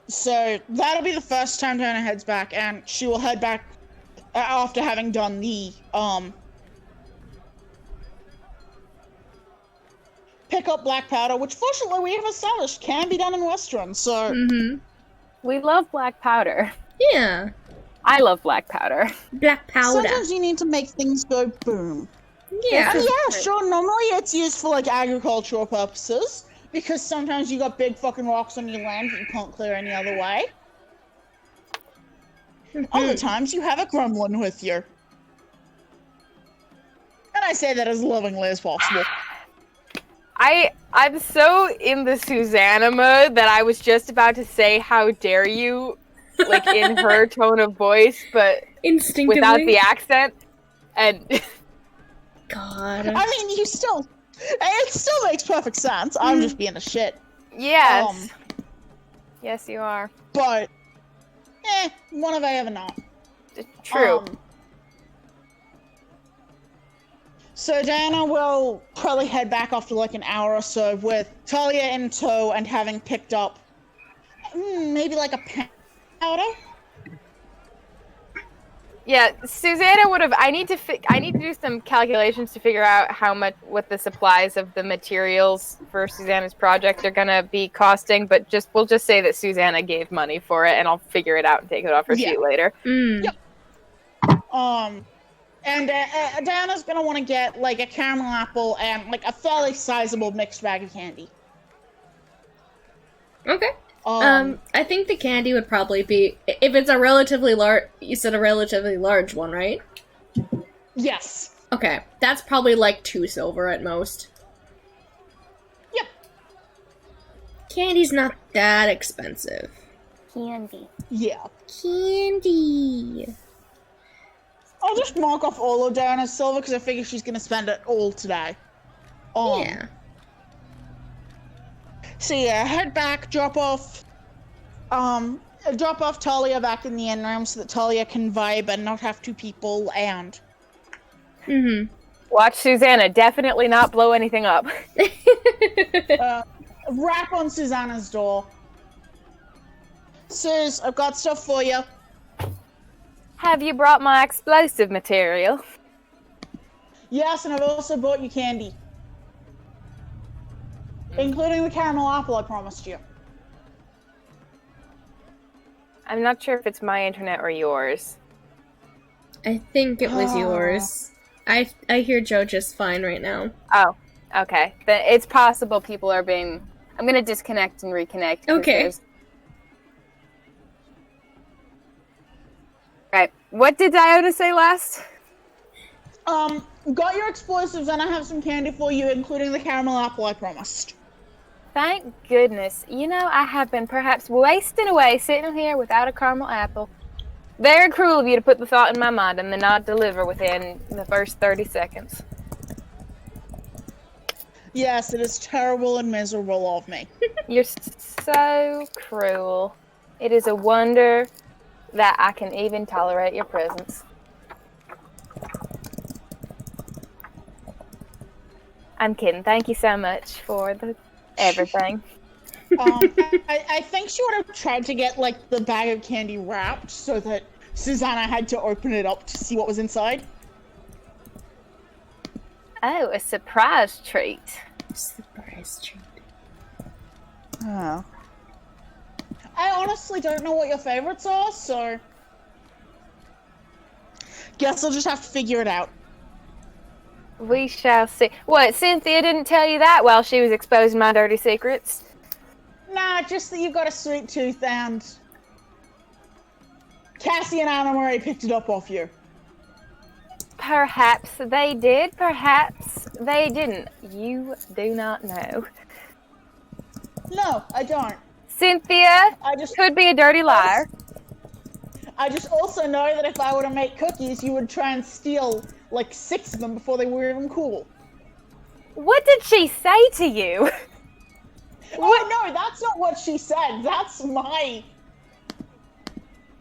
So that'll be the first time Diana heads back, and she will head back after having done the, pick up black powder, which fortunately we have established can be done in Western, so... Mm-hmm. We love black powder. Yeah. I love black powder. Black powder. Sometimes you need to make things go boom. Yeah. And yeah, sure, normally it's used for, like, agricultural purposes, because sometimes you got big fucking rocks on your land that you can't clear any other way. Other times you have a gremlin with you. And I say that as lovingly as possible. I'm so in the Susanna mode that I was just about to say how dare you, like in her tone of voice, but Instinctively. without the accent. And God. I mean, it still makes perfect sense. I'm just being a shit. yes. Yes, you are. But, one have I ever not. True. So Diana will probably head back after like an hour or so with Talia in tow and having picked up maybe like a powder. Yeah, Susanna would have. I need to do some calculations to figure out what the supplies of the materials for Susanna's project are gonna be costing. But we'll just say that Susanna gave money for it, and I'll figure it out and take it off her sheet later. Yep. And Diana's gonna want to get like a caramel apple and like a fairly sizable mixed bag of candy. Okay. I think the candy would probably be, if it's a relatively large, you said a relatively large one, right? Yes. Okay, that's probably like 2 silver at most. Yep. Candy's not that expensive. Candy. Yeah. Candy. I'll just mark off all of Diana's silver because I figure she's gonna spend it all today. Yeah. So yeah, head back, drop off Talia back in the inn room so that Talia can vibe and not have 2 people and... Watch Susanna. Definitely not blow anything up. Rap on Susanna's door. Sus, I've got stuff for you. Have you brought my explosive material? Yes, and I've also bought you candy. Including the caramel apple I promised you. I'm not sure if it's my internet or yours. I think it was yours. I hear Joe just fine right now. Oh, okay. Then it's possible people are being... I'm gonna disconnect and reconnect. Okay. Right. What did Diona say last? Got your explosives and I have some candy for you, including the caramel apple I promised. Thank goodness. You know, I have been perhaps wasting away sitting here without a caramel apple. Very cruel of you to put the thought in my mind and then not deliver within the first 30 seconds. Yes, it is terrible and miserable of me. You're so cruel. It is a wonder that I can even tolerate your presence. I'm kidding. Thank you so much for everything. I think she would have tried to get like the bag of candy wrapped so that Susanna had to open it up to see what was inside. Oh, a surprise treat. Surprise treat. Oh. I honestly don't know what your favorites are, so... Guess I'll just have to figure it out. We shall see. What, Cynthia didn't tell you that while she was exposing my dirty secrets? Nah, just that you've got a sweet tooth and... Cassie and Anna Marie picked it up off you. Perhaps they did, perhaps they didn't. You do not know. No, I don't. Cynthia could be a dirty liar. I just also know that if I were to make cookies, you would try and steal like 6 of them before they were even cool. What did she say to you? Oh no, that's not what she said. That's my.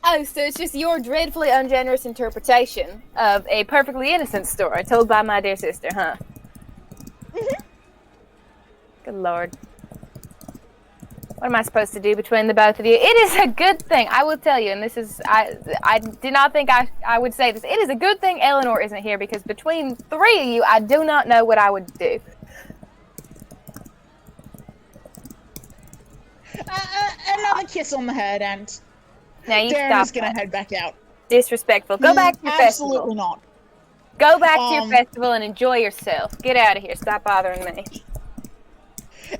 Oh, so it's just your dreadfully ungenerous interpretation of a perfectly innocent story told by my dear sister, huh? Good lord. What am I supposed to do between the both of you? It is a good thing, I will tell you, and this is, I did not think I would say this. It is a good thing Eleanor isn't here, because between three of you, I do not know what I would do. Another kiss on the head, and Now you Darren is stop gonna that. head back out. Disrespectful. Go back to your Absolutely festival. not. Go back to your Um, festival and enjoy yourself. Get out of here. Stop bothering me.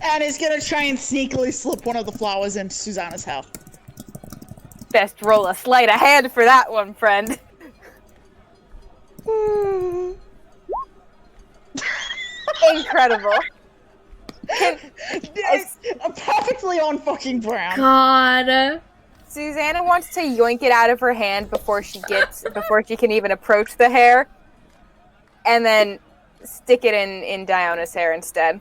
And is gonna try and sneakily slip one of the flowers into Susanna's hair. Best roll a sleight of hand for that one, friend. Incredible. It's perfectly on fucking brown. God. Susanna wants to yoink it out of her hand before she can even approach the hair, and then stick it in Diona's hair instead.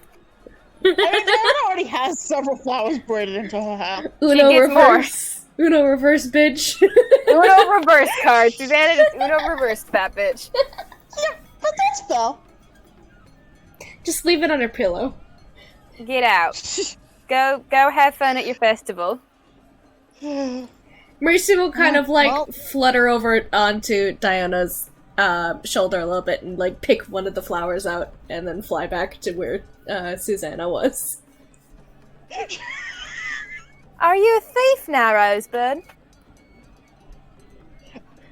I mean, Darren already has several flowers braided into her hair. Uno gets reverse. Uno reverse, bitch. Uno reverse card. Susanna just Uno reversed that bitch. Yeah, but that's fair. Just leave it on her pillow. Get out. Go have fun at your festival. Mercy will kind of like well- flutter over onto Diana's shoulder a little bit and like pick one of the flowers out and then fly back to where Susanna was. Are you a thief now, Rosebud?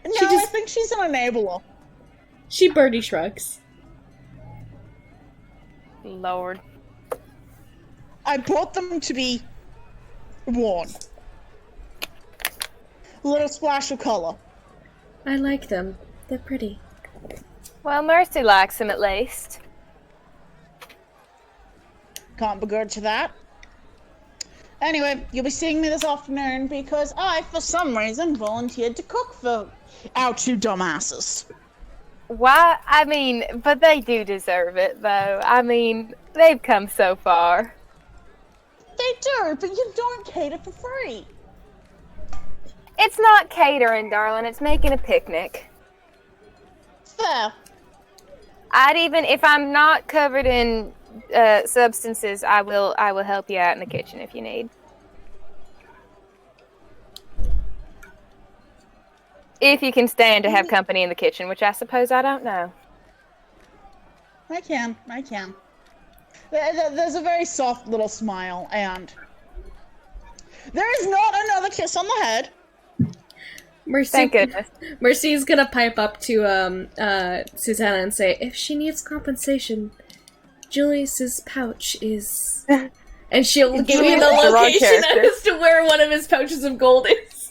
No, She I just- think she's an enabler. She birdie shrugs. Lord. I bought them to be worn. A little splash of color. I like them. They're pretty. Well, Mercy likes him at least. Can't begrudge that. Anyway, you'll be seeing me this afternoon because I, for some reason, volunteered to cook for our two dumbasses. Why? I mean, but they do deserve it, though. I mean, they've come so far. They do, but you don't cater for free. It's not catering, darling. It's making a picnic. Fair. I'd even, if I'm not covered in substances, I will help you out in the kitchen if you need. If you can stand to have company in the kitchen, which I suppose I don't know. I can. There's a very soft little smile, and there is not another kiss on the head. Mercy, Thank goodness. Mercy's gonna pipe up to Susanna and say, if she needs compensation, Julius's pouch is... And she'll give you the Julius is the wrong location character. as to where one of his pouches of gold is.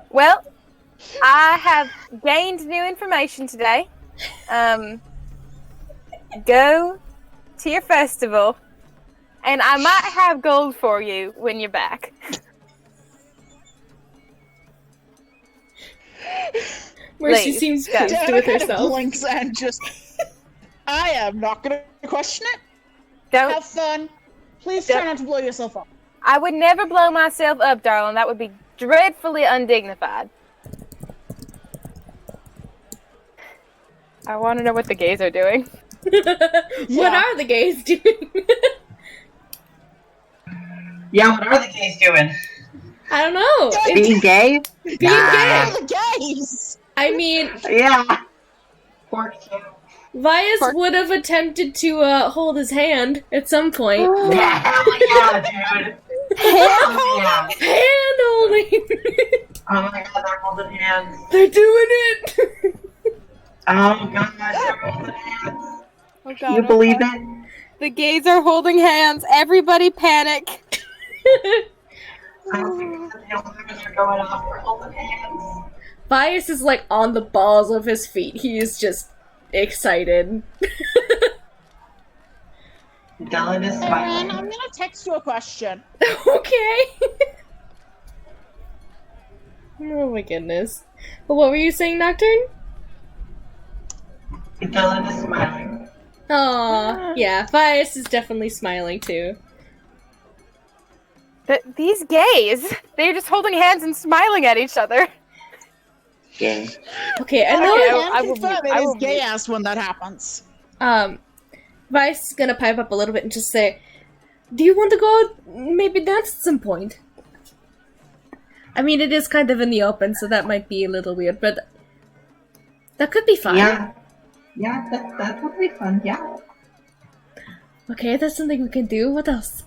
Well, I have gained new information today. Go to your festival, and I might have gold for you when you're back. Mercy Please, seems go. pleased Diana with kind of herself. blinks and just... I am not going to question it. Don't. Have fun. Please Yep. try not to blow yourself up. I would never blow myself up, darling. That would be dreadfully undignified. I want to know what the gays are doing. What Yeah. are the gays doing? Yeah, what are the gays doing? I don't know. It's Being gay? being Nah. gay. The gays! I mean, Yeah. Poor kid. Vias Park- would have attempted to hold his hand at some point. Yeah, hell yeah, dude. Hell yeah. Hand holding. Oh my god, they're holding hands. They're doing it. Oh god, they're holding hands. Oh god. You believe it? The gays are holding hands. Everybody panic. I don't think the alarms are going off. We're holding hands. Vias is like on the balls of his feet. He is just excited. Dylan is Aaron, smiling. I'm gonna text you a question. Okay. Oh my goodness. Well, what were you saying, Nocturne? Dylan is smiling. Aw, yeah, Vice is definitely smiling too. These gays, they're just holding hands and smiling at each other. Yeah. Okay, I I know. I can will confirm mute. I it will is gay mute. ass when that happens. Vice is gonna pipe up a little bit and just say, "Do you want to go maybe dance at some point?" I mean, it is kind of in the open, so that might be a little weird, but that could be fun. Yeah. Yeah, that would be fun, yeah. Okay, that's something we can do. What else?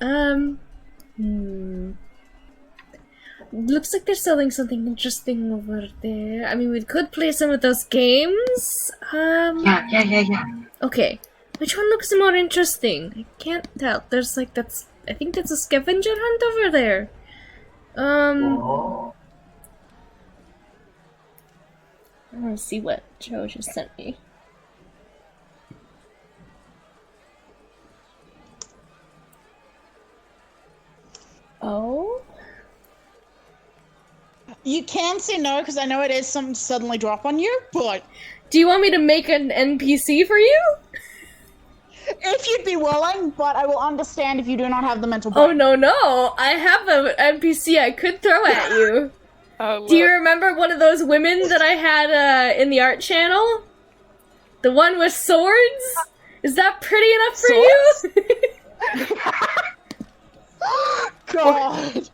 Looks like they're selling something interesting over there. I mean, we could play some of those games. Yeah. Okay. Which one looks more interesting? I can't tell. There's like I think that's a scavenger hunt over there. Oh. I want to see what Joe just sent me. Oh? You can say no because I know it is something to suddenly drop on you, but Do you want me to make an NPC for you? if you'd be willing, but I will understand if you do not have the mental Oh break. no, I have an NPC I could throw at you. Oh, Do you look. remember one of those women that I had in the art channel? The one with swords? Is that pretty enough for you? God.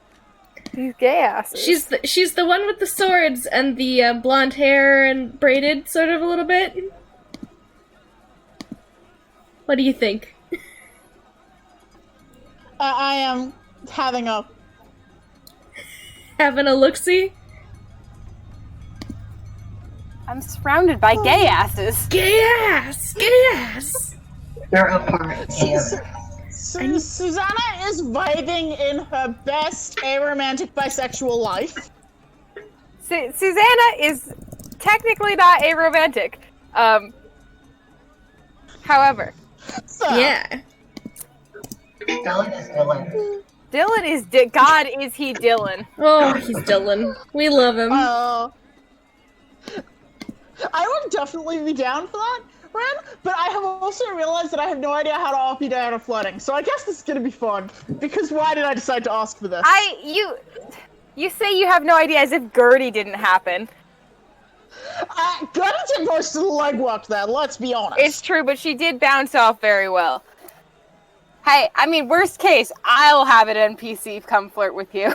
These gay asses. She's the one with the swords and the blonde hair and braided sort of a little bit. What do you think? I am having a. Having a look-see? I'm surrounded by gay asses. Gay ass! Gay ass! They're a part of Susanna is vibing in her best aromantic bisexual life. Susanna is technically not a romantic. However, So, Yeah. Dylan is Dylan. Dylan is God is he Dylan. Oh, he's Dylan. We love him. I would definitely be down for that, Ren, but I have also realized that I have no idea how to op you down to flooding, so I guess this is gonna be fun. Because why did I decide to ask for this? You say you have no idea as if Gertie didn't happen. Gertie did most of the legwork there, let's be honest. It's true, but she did bounce off very well. Hey, I mean, worst case, I'll have an NPC come flirt with you.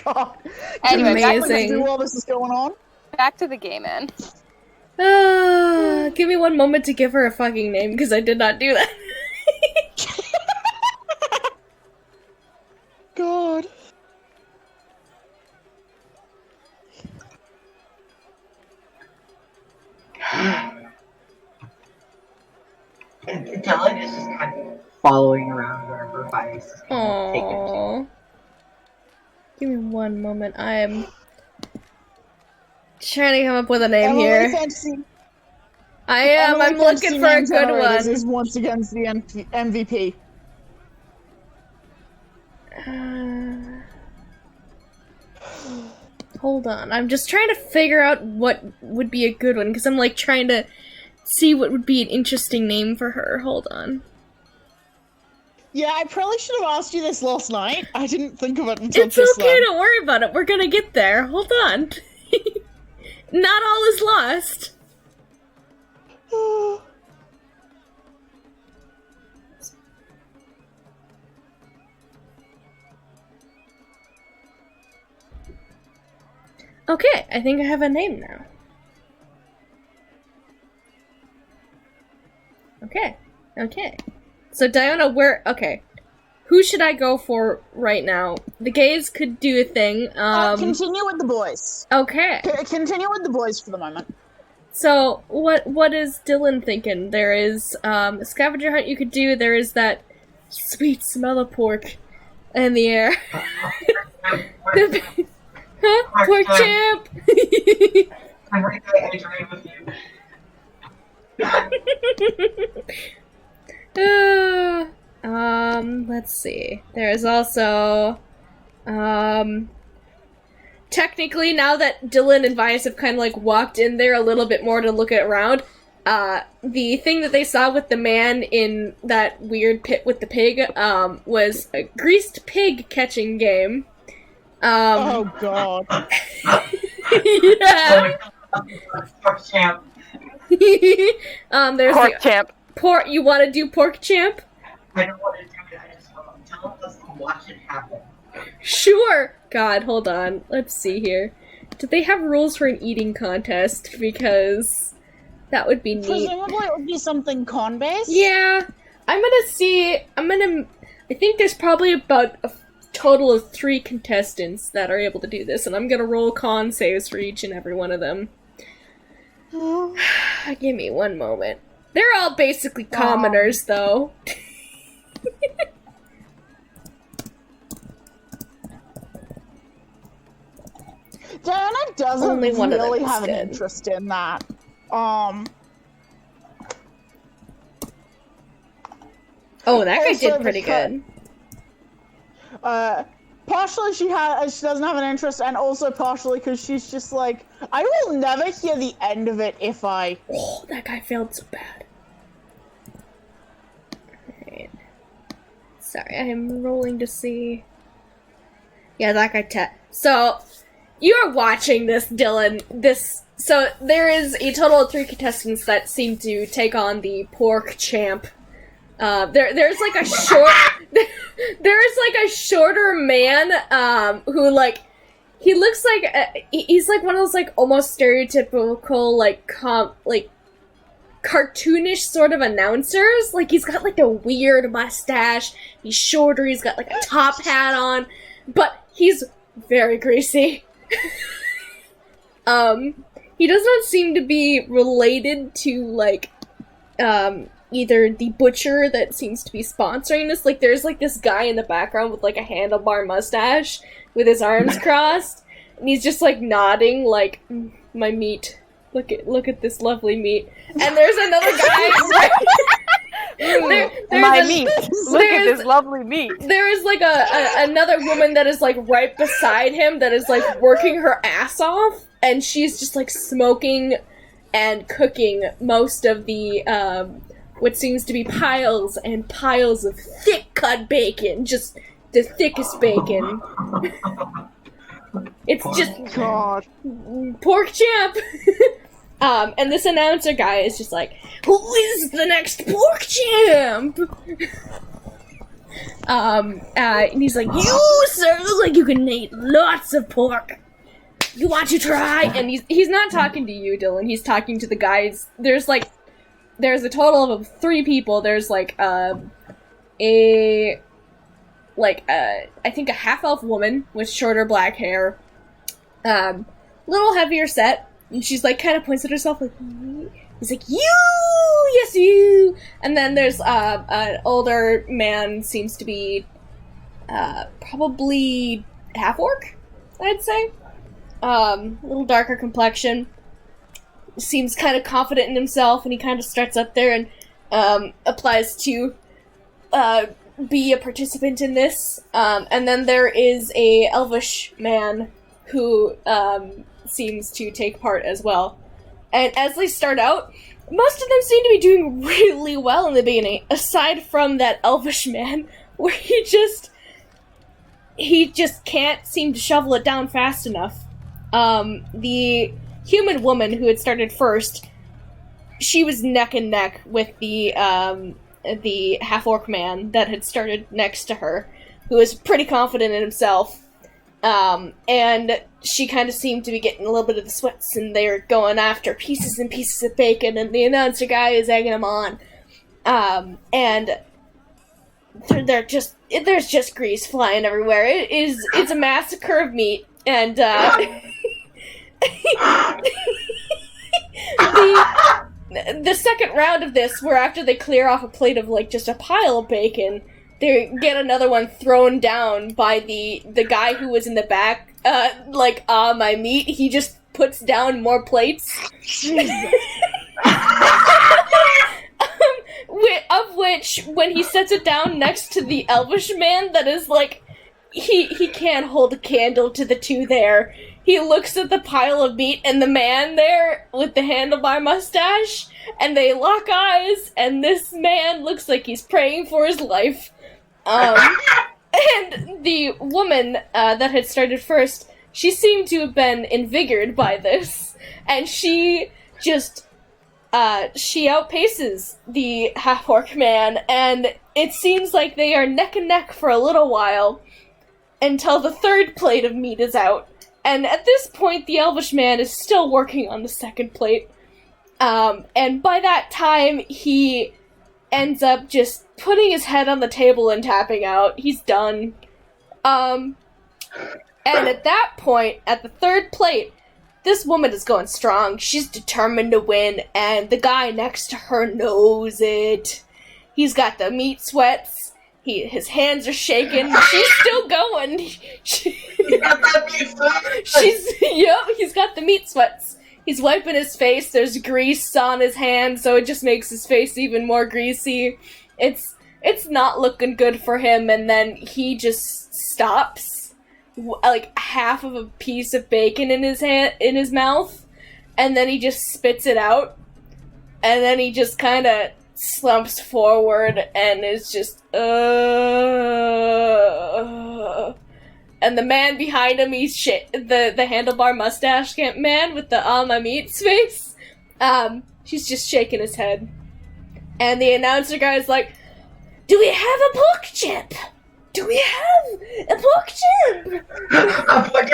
God. Anyway, Amazing. Do while this is going on. back to the gay man. Give me one moment to give her a fucking name, because I did not do that. God. And Dylan is just kind of following around wherever Vice is kind of taking him to. Aww. Give me one moment. I am trying to come up with a name Emily here. Fantasy. I am. Emily I'm looking Fantasy for a Name good Generators one. Is once again the MVP. Hold on. I'm just trying to figure out what would be a good one, because I'm like trying to see what would be an interesting name for her. Hold on. Yeah, I probably should have asked you this last night. I didn't think of it until It's just okay, then. don't worry about it. We're gonna get there. Hold on. Not all is lost. Okay, I think I have a name now. Okay. So Diona, okay. Who should I go for right now? The gays could do a thing. Continue with the boys. Okay. Continue with the boys for the moment. So what is Dylan thinking? There is a scavenger hunt you could do. There is that sweet smell of pork in the air. Huh? Pork chip. I'm right there, I dream with you. Let's see. There is also, technically, now that Dylan and Vias have kind of like walked in there a little bit more to look around, the thing that they saw with the man in that weird pit with the pig, was a greased pig catching game. Oh god. Yeah. Pork champ. There's Pork the champ. pork. You want to do pork champ? I don't want to do it, I just want to tell us to watch it happen. Sure. God, hold on. Let's see here. Do they have rules for an eating contest? Because that would be neat. Presumably it would be something con-based? Yeah, I think there's probably about a total of 3 contestants that are able to do this, and I'm gonna roll con saves for each and every one of them. Give me one moment. They're all basically commoners, though. Diana doesn't Only one of them really is have an good. interest in that. Oh, that guy Also did pretty because- good. Partially she doesn't have an interest, and also partially because she's just like, I will never hear the end of it if I... Oh, that guy failed so bad. Alright. Sorry, I'm rolling to see. Yeah, that guy So, you are watching this, Dylan. So, there is a total of 3 contestants that seem to take on the pork champ. There's like a shorter man, who, like, he looks like, he's like one of those, like, almost stereotypical, like, cartoonish sort of announcers. Like, he's got, like, a weird mustache, he's shorter, he's got, like, a top hat on, but he's very greasy. He does not seem to be related to, like, either the butcher that seems to be sponsoring this. Like, there's, like, this guy in the background with, like, a handlebar mustache with his arms crossed, and he's just, like, nodding, like, my meat. Look at this lovely meat. And there's another guy... My meat. Look at this lovely meat. There is, like, another woman that is, like, right beside him that is, like, working her ass off, and she's just, like, smoking and cooking most of the, what seems to be piles and piles of thick-cut bacon. Just the thickest bacon. It's just... God. Pork champ! And this announcer guy is just like, who is the next pork champ? And he's like, you, sir, look like you can eat lots of pork. You want to try? And he's not talking to you, Dylan. He's talking to the guys. There's a total of 3 people. There's, like, I think a half-elf woman with shorter black hair. Little heavier set. And she's, like, kind of points at herself, like, he's like, you! Yes, you! And then there's, an older man, seems to be, probably half-orc, I'd say. A little darker complexion. Seems kind of confident in himself, and he kind of starts up there and, applies to, be a participant in this. And then there is a elvish man who, seems to take part as well. And as they start out, most of them seem to be doing really well in the beginning, aside from that elvish man, where he just can't seem to shovel it down fast enough. The human woman who had started first, she was neck and neck with the half-orc man that had started next to her, who was pretty confident in himself. And she kind of seemed to be getting a little bit of the sweats, and they're going after pieces and pieces of bacon, and the announcer guy is egging them on. And there's just grease flying everywhere. It's a massacre of meat, and, the second round of this, where after they clear off a plate of, like, just a pile of bacon, they get another one thrown down by the guy who was in the back, my meat. He just puts down more plates. Of which, when he sets it down next to the elvish man, that is, like, he can't hold a candle to the 2 there. he looks at the pile of meat and the man there with the handlebar mustache, and they lock eyes, and this man looks like he's praying for his life. And the woman that had started first, she seemed to have been invigorated by this, and she just, she outpaces the half-orc man, and it seems like they are neck and neck for a little while, until the third plate of meat is out. And at this point, the elvish man is still working on the second plate. And by that time, he ends up just putting his head on the table and tapping out. He's done. And at that point, at the third plate, this woman is going strong. She's determined to win, and the guy next to her knows it. He's got the meat sweats. His hands are shaking. She's still going. He's got the meat sweats. He's wiping his face. There's grease on his hand, so it just makes his face even more greasy. It's not looking good for him, and then he just stops, like half of a piece of bacon in his mouth, and then he just spits it out, and then he just kind of slumps forward and is just and the man behind him, he's the handlebar mustache man with the my meat's face, he's just shaking his head, and the announcer guy's like, do we have a pork chip? Do we have a pork chip? Do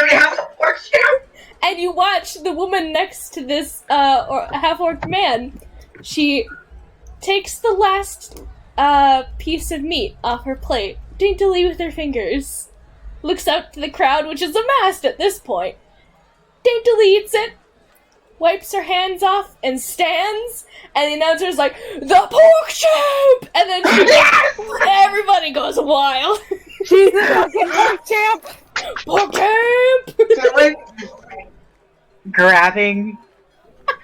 we have a pork chip? And you watch the woman next to this half-orc man, she takes the last piece of meat off her plate, daintily with her fingers, looks out to the crowd, which is amassed at this point, daintily eats it, wipes her hands off, and stands, and the announcer's like, the pork chip! And then everybody goes wild. She's the fucking pork champ! Pork champ! Dylan is like grabbing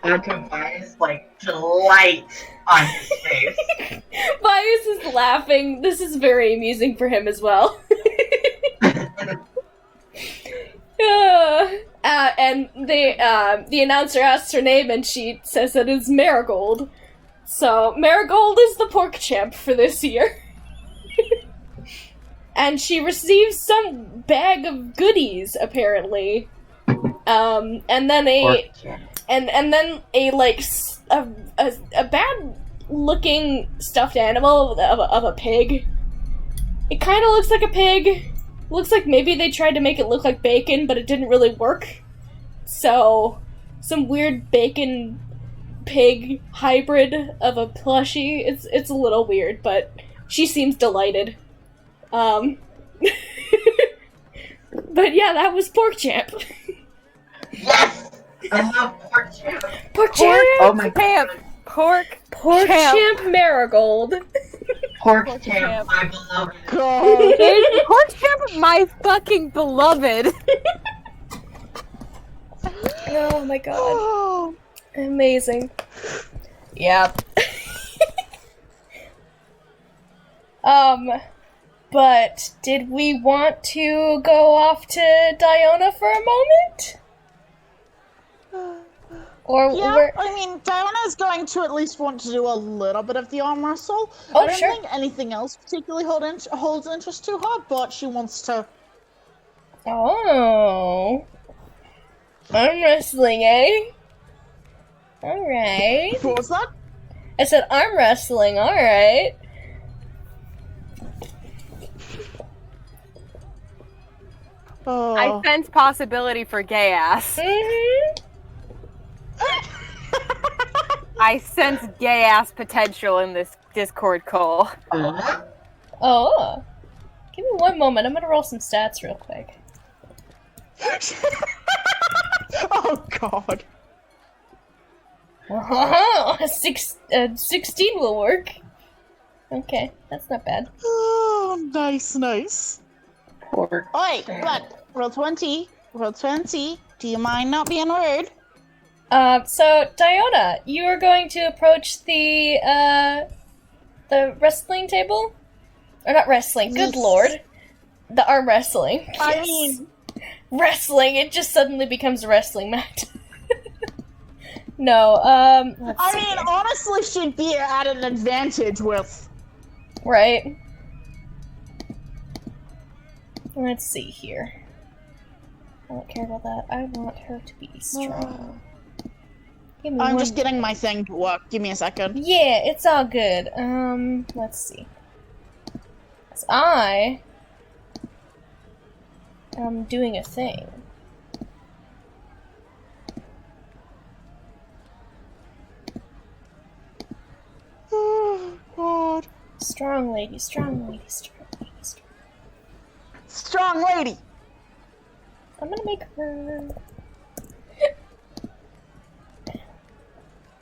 onto Bias, like delight on his face. Bias is laughing. This is very amusing for him as well. And the announcer asks her name, and she says that it's Marigold. So Marigold is the pork champ for this year. And she receives some bag of goodies, apparently. And then a bad looking stuffed animal of a pig. It kind of looks like a pig. Looks like maybe they tried to make it look like bacon, but it didn't really work. So, some weird bacon pig hybrid of a plushie. It's a little weird, but she seems delighted. But yeah, that was Pork Champ. Yes! I love pork champ. Pork Champ! Oh my Champ! Pork Champ Marigold. Pork champ, my beloved. God. Pork champ, my fucking beloved. Oh my god. Oh. Amazing. Yeah. But did we want to go off to Diona for a moment? Or Yeah, we're... I mean, Diana's going to at least want to do a little bit of the arm wrestle. Oh, I don't sure. think anything else particularly holds interest to her, but she wants to. Oh. Arm wrestling, eh? Alright. What was that? I said arm wrestling, alright. Oh. I sense possibility for gay ass. Mm-hmm. I sense gay ass potential in this Discord call. Oh. Give me one moment, I'm gonna roll some stats real quick. Oh God. 16 will work. Okay, that's not bad. Oh, nice. Pork. Oi, but roll 20. Do you mind not being rude? So Diona, you are going to approach the wrestling table? Or not wrestling, good Yes. lord. The arm wrestling. I Yes. mean, Wrestling. It just suddenly becomes a wrestling match. No, let's I see mean, here. honestly, she'd be at an advantage with. Right. Let's see here. I don't care about that. I want her to be strong. Give me I'm one- just getting my thing to work. Give me a second. Yeah, it's all good. Let's see. 'Cause I am doing a thing. Oh, God. Strong lady, strong lady, strong lady, strong. Strong lady. I'm gonna make her.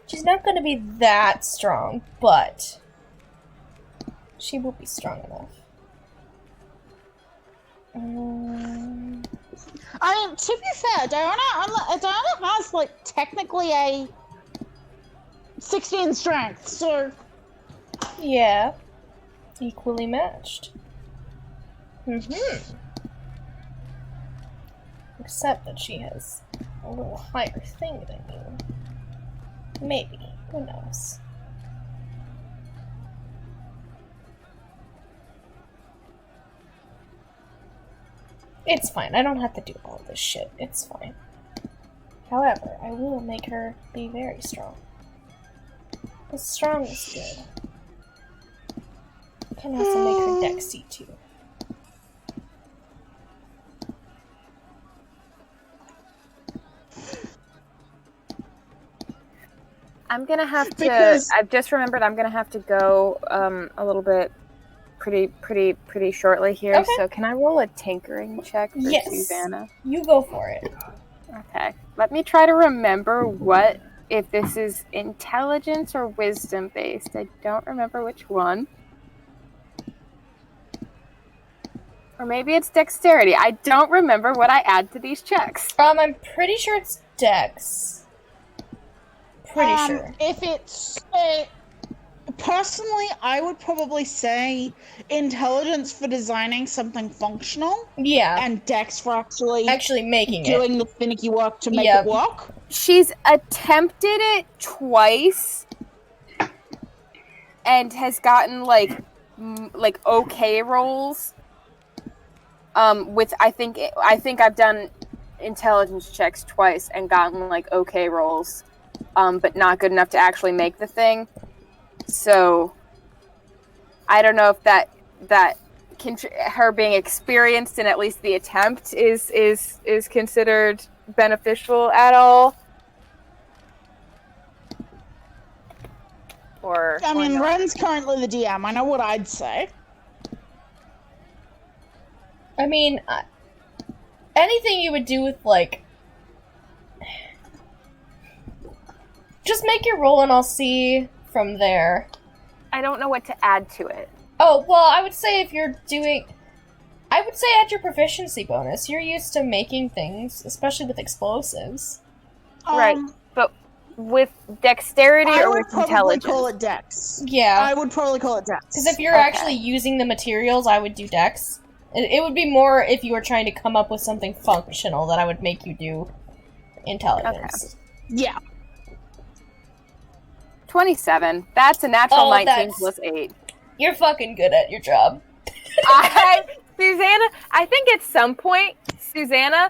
She's not gonna be that strong, but she will be strong enough. I mean, to be fair, Diana has, like, technically a 16 strength, so... Yeah. Equally matched. Except that she has a little higher thing than you. Maybe. Who knows? It's fine. I don't have to do all this shit. It's fine. However, I will make her be very strong. The strong is good. Can also make her Dexy too. I'm gonna have to. Because- I've just remembered I'm gonna have to go a little bit, pretty shortly here. Okay. So can I roll a tinkering check for Yes. Susanna? You go for it. Okay. Let me try to remember if this is intelligence or wisdom based. I don't remember which one. Or maybe it's dexterity. I don't remember what I add to these checks. I'm pretty sure it's Dex. Pretty sure. If it's... personally, I would probably say intelligence for designing something functional, Yeah. and dex for actually Actually making it. doing the finicky work to make Yep. it work. She's attempted it twice and has gotten like okay rolls. With I think I've done intelligence checks twice and gotten like okay rolls, but not good enough to actually make the thing. So I don't know if that her being experienced in at least the attempt is considered beneficial at all. Or I mean, not. Ren's currently the DM. I know what I'd say. I mean, anything you would do with, like... Just make your roll and I'll see from there. I don't know what to add to it. Oh, well, I would say if you're doing... I would say add your proficiency bonus. You're used to making things, especially with explosives. Right. But with dexterity I or would with probably intelligence? call it dex. Yeah. I would probably call it dex. Because if you're Okay. actually using the materials, I would do Dex. It would be more if you were trying to come up with something functional that I would make you do intelligence. Yeah. 27. That's a natural Oh, 19 that's- plus 8. You're fucking good at your job. Susanna, I think at some point, Susanna,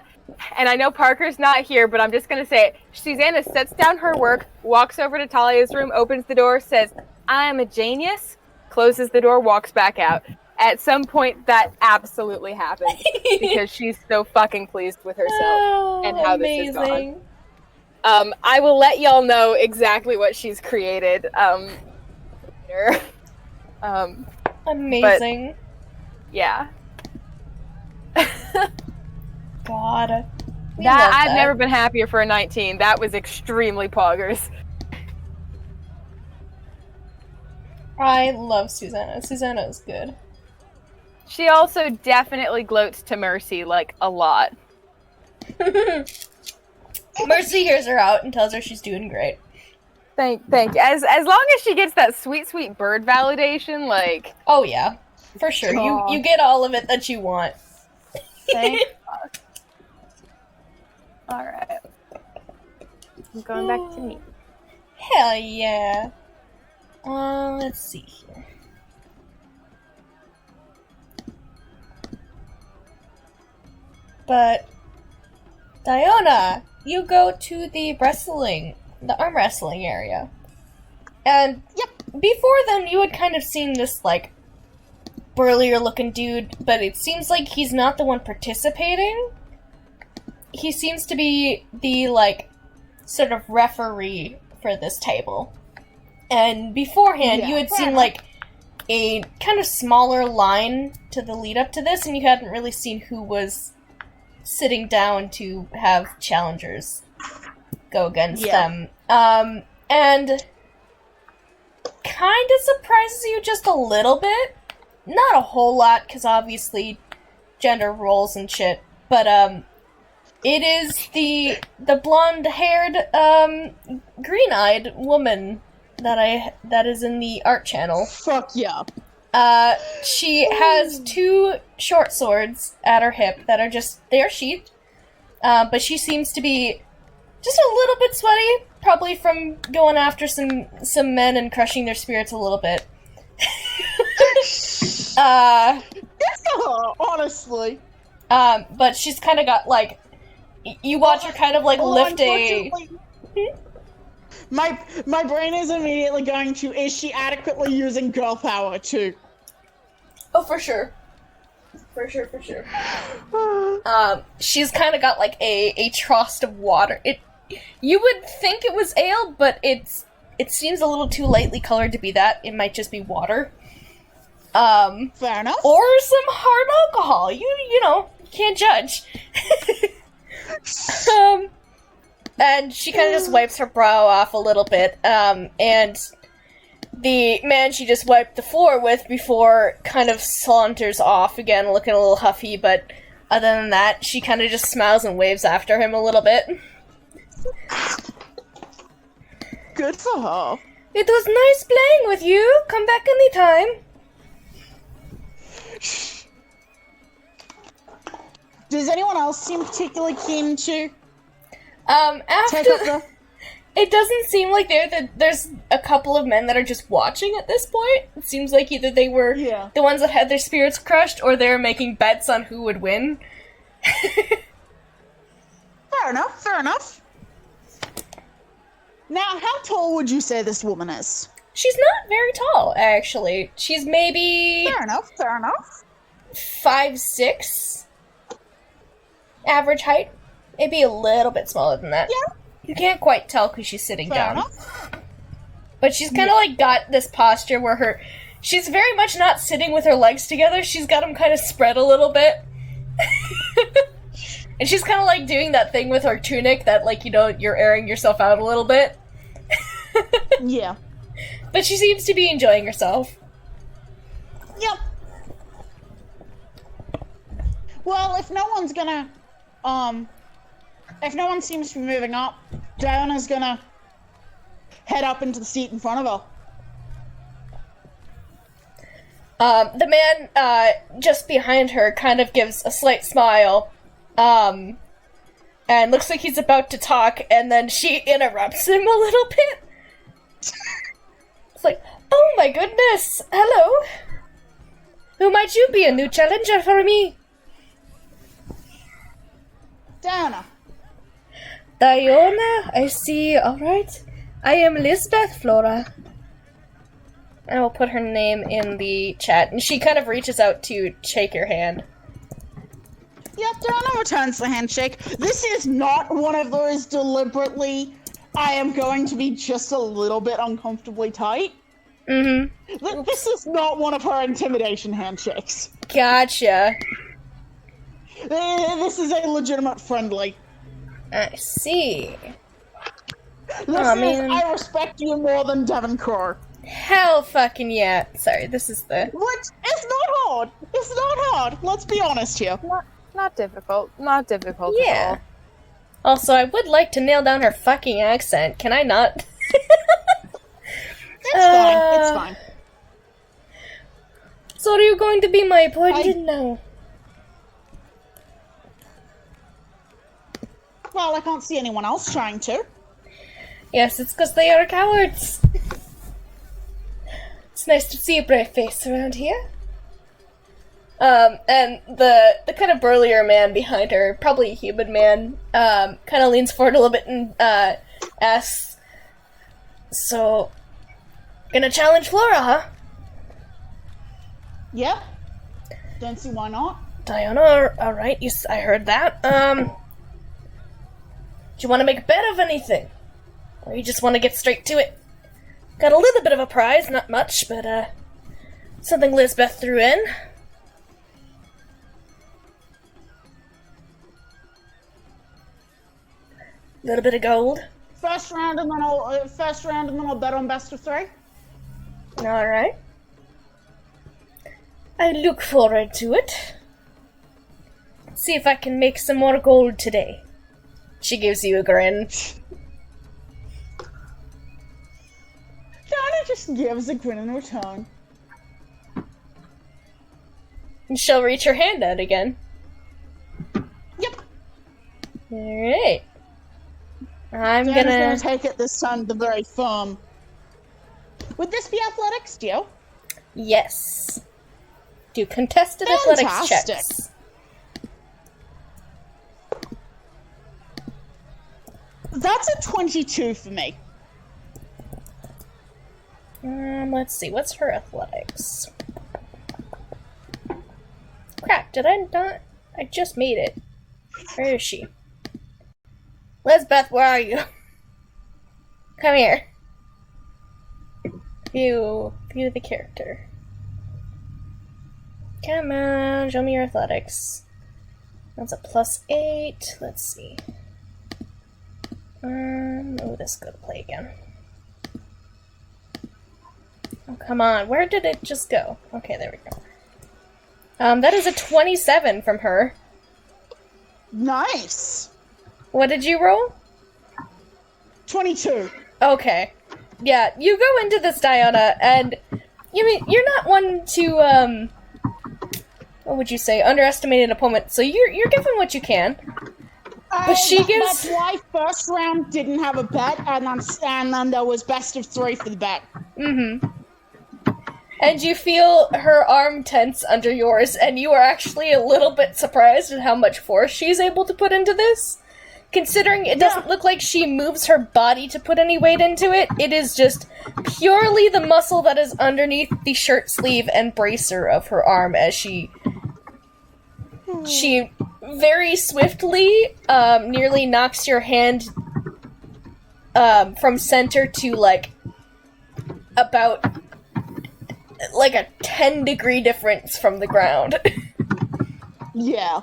and I know Parker's not here, but I'm just going to say it. Susanna sets down her work, walks over to Talia's room, opens the door, says, I am a genius, closes the door, walks back out. At some point, that absolutely happens because she's so fucking pleased with herself. Oh, and how this has gone. amazing. I will let y'all know exactly what she's created later. Amazing. Yeah. God. We That love I've that. never been happier for a 19. That was extremely poggers. I love Susanna. Susanna is good. She also definitely gloats to Mercy, like, a lot. Mercy hears her out and tells her she's doing great. Thank you. As long as she gets that sweet bird validation, like, Oh yeah, for sure. Aw. You get all of it that you want. thank Alright. I'm going back to me. Hell yeah. Let's see here. But, Diona, you go to the arm wrestling area. And before then, you had kind of seen this, like, burlier looking dude, but it seems like he's not the one participating. He seems to be the, like, sort of referee for this table. And beforehand, you had seen, like, a kind of smaller line to the lead up to this, and you hadn't really seen who was sitting down to have challengers go against them. And kind of surprises you just a little bit. Not a whole lot, because obviously gender roles and shit, but, it is the blonde-haired, green-eyed woman that is in the art channel. Fuck yeah. She has 2 short swords at her hip that are they're sheathed, but she seems to be just a little bit sweaty, probably from going after some men and crushing their spirits a little bit. Honestly. But she's kind of got, like, you watch her kind of, like, lift a... My brain is immediately going to, is she adequately using girl power too? Oh, for sure. For sure. She's kind of got, like, a trough of water. You would think it was ale, but it seems a little too lightly colored to be that. It might just be water. Fair enough. Or some hard alcohol. You know, you can't judge. And she kind of just wipes her brow off a little bit, and the man she just wiped the floor with before kind of saunters off again, looking a little huffy, but other than that, she kind of just smiles and waves after him a little bit. Good for her. It was nice playing with you. Come back anytime. Does anyone else seem particularly keen to After take up the... it doesn't seem like there's a couple of men that are just watching at this point. It seems like either they were the ones that had their spirits crushed, or they're making bets on who would win. Fair enough. Now, how tall would you say this woman is? She's not very tall, actually. She's maybe... Fair enough. 5'6". Average height. Maybe a little bit smaller than that. Yeah. You can't quite tell because she's sitting Fair down. enough. But she's kind of like got this posture where she's very much not sitting with her legs together. She's got them kind of spread a little bit. And she's kind of like doing that thing with her tunic that, like, you know, you're airing yourself out a little bit. Yeah. But she seems to be enjoying herself. Yep. Well, if no one's gonna, if no one seems to be moving up, Diona's gonna head up into the seat in front of her. The man, just behind her kind of gives a slight smile, and looks like he's about to talk, and then she interrupts him a little bit. It's like, oh my goodness, hello. Who might you be, a new challenger for me? Diona. Diona, I see, alright. I am Lisbeth Flora. I will put her name in the chat, and she kind of reaches out to shake your hand. Yep, Diona returns the handshake. This is not one of those deliberately, I am going to be just a little bit uncomfortably tight. Mm-hmm. This is not one of her intimidation handshakes. Gotcha. This is a legitimate friendly. I see. Man. I respect you more than Devon Core. Hell fucking yeah. Sorry, this is the... What? It's not hard. It's not hard. Let's be honest here. Not difficult. Not difficult Yeah. at all. Also, I would like to nail down her fucking accent. Can I not? It's fine. It's fine. So are you going to be my opponent now? Well, I can't see anyone else trying to. Yes, it's because they are cowards. It's nice to see a brave face around here. And the kind of burlier man behind her, probably a human man, kind of leans forward a little bit and, asks, "So, gonna challenge Flora, huh?" Yep. Don't see why not. Diana, alright, I heard that. Do you want to make a bet of anything? Or you just want to get straight to it? Got a little bit of a prize, not much, but, something Lisbeth threw in. A little bit of gold. First round and then I'll bet on best of 3. Alright. I look forward to it. See if I can make some more gold today. She gives you a grin. Diana just gives a grin in return. And she'll reach her hand out again. Yep. Alright. I'm Diana's gonna gonna take it this time the very firm. Would this be athletics, Gio? Yes. Do contested athletics Fantastic. checks. That's a 22 for me. Let's see, what's her athletics? Crap, did I not? I just made it. Where is she? Lisbeth, where are you? Come here. View the character. Come on, show me your athletics. That's a +8. Let's see. Oh, this go to play again. Oh, come on. Where did it just go? Okay, there we go. That is a 27 from her. Nice. What did you roll? 22. Okay. Yeah, you go into this, Diana, and you're not one to, what would you say, underestimate an opponent, so you're giving what you can. But she gives... That's why first round didn't have a bet, and then there was best of 3 for the bet. Mm-hmm. And you feel her arm tense under yours, and you are actually a little bit surprised at how much force she's able to put into this. Considering it doesn't look like she moves her body to put any weight into it, it is just purely the muscle that is underneath the shirt sleeve and bracer of her arm as she very swiftly nearly knocks your hand from center to about a 10-degree difference from the ground. Yeah.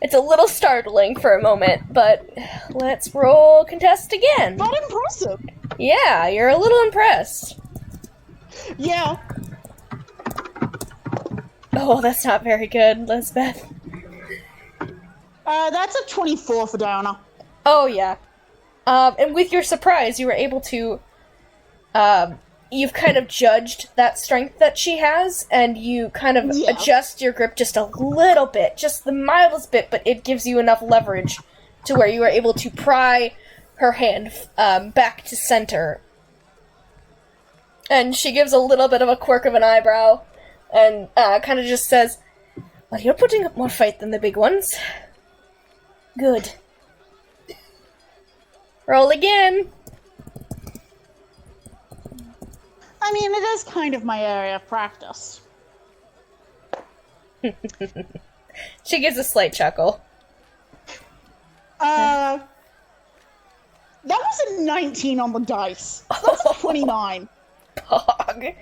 It's a little startling for a moment, but let's roll contest again. Not impressive. Yeah, you're a little impressed. Yeah. Oh, that's not very good, Lisbeth. That's a 24 for Diana. Oh, yeah. And with your surprise, you were able to, you've kind of judged that strength that she has, and you kind of adjust your grip just a little bit, just the mildest bit, but it gives you enough leverage to where you are able to pry her hand back to center. And she gives a little bit of a quirk of an eyebrow, and kind of just says, "Well, you're putting up more fight than the big ones. Good. Roll again." I mean, it is kind of my area of practice. She gives a slight chuckle. That was a 19 on the dice. That's a 29. Pog.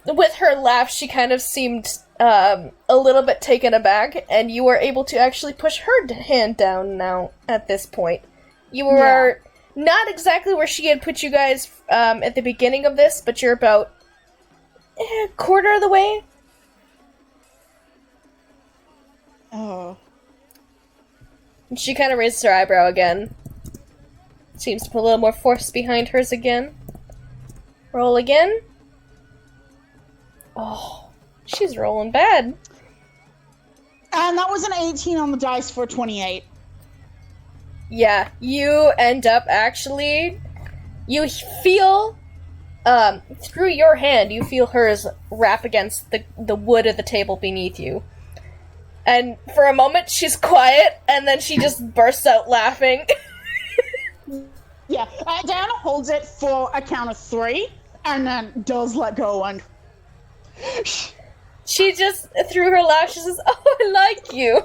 With her laugh, she kind of seemed a little bit taken aback, and you were able to actually push her hand down now at this point. You were not exactly where she had put you guys at the beginning of this, but you're about a quarter of the way. Oh. And she kind of raises her eyebrow again. Seems to put a little more force behind hers again. Roll again. Oh, she's rolling bad. And that was an 18 on the dice for 28. Yeah, you end up actually. You feel. Through your hand, you feel hers wrap against the wood of the table beneath you. And for a moment, she's quiet, and then she just bursts out laughing. Yeah, Diana holds it for a count of 3, and then does let go, and... She just, through her laugh, she says, "Oh, I like you."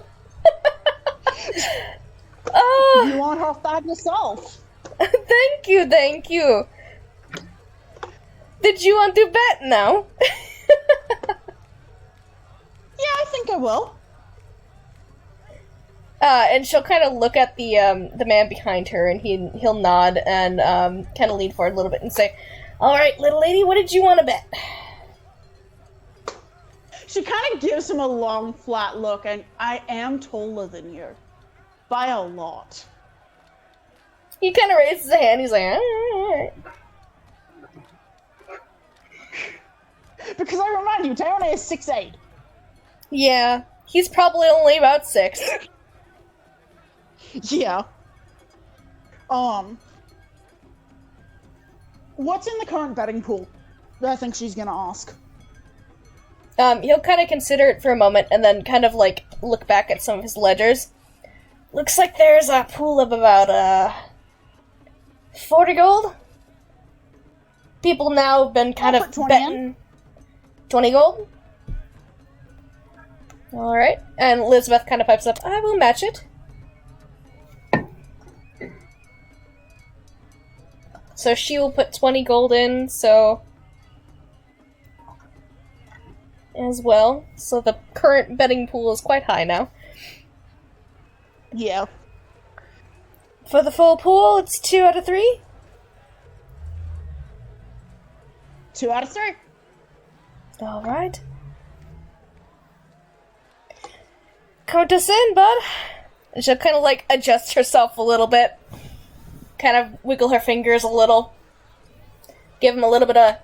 Oh, You want half that yourself. thank you, thank you. Did you want to bet now? Yeah, I think I will. And she'll kind of look at the man behind her, and he'll nod and kind of lean forward a little bit and say, "All right, little lady, what did you want to bet?" She kind of gives him a long, flat look, and I am taller than you. By a lot. He kind of raises his hand. He's like, "All right." Because I remind you, Diana is 6'8". Yeah, he's probably only about 6. Yeah. What's in the current betting pool? I think she's gonna ask. He'll kind of consider it for a moment, and then kind of, like, look back at some of his ledgers. Looks like there's a pool of about, 40 gold? People now have been kind I'll of put 20 betting... 20 gold? Alright, and Elizabeth kind of pipes up, "I will match it." So she will put 20 gold in, so... as well. So the current betting pool is quite high now. Yeah. For the full pool, it's 2 out of 3. 2 out of 3. Alright. Count us in, bud. And she'll kind of, like, adjust herself a little bit. Kind of wiggle her fingers a little. Give him a little bit of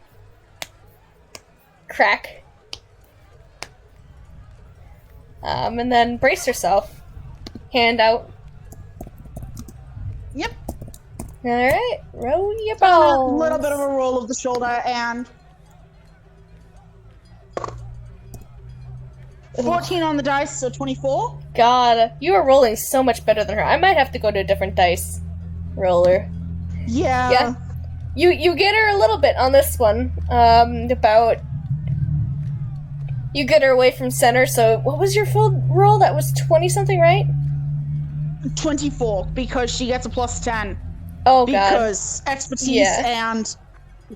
crack. And then brace herself. Hand out. Yep. Alright, roll your A balls. little bit of a roll of the shoulder, and... 14 on the dice, so 24. God, you are rolling so much better than her. I might have to go to a different dice roller. Yeah. Yeah. You get her a little bit on this one. About... You get her away from center, so what was your full roll? That was 20-something, right? 24, because she gets a plus 10. Oh, God. Because expertise Yeah. and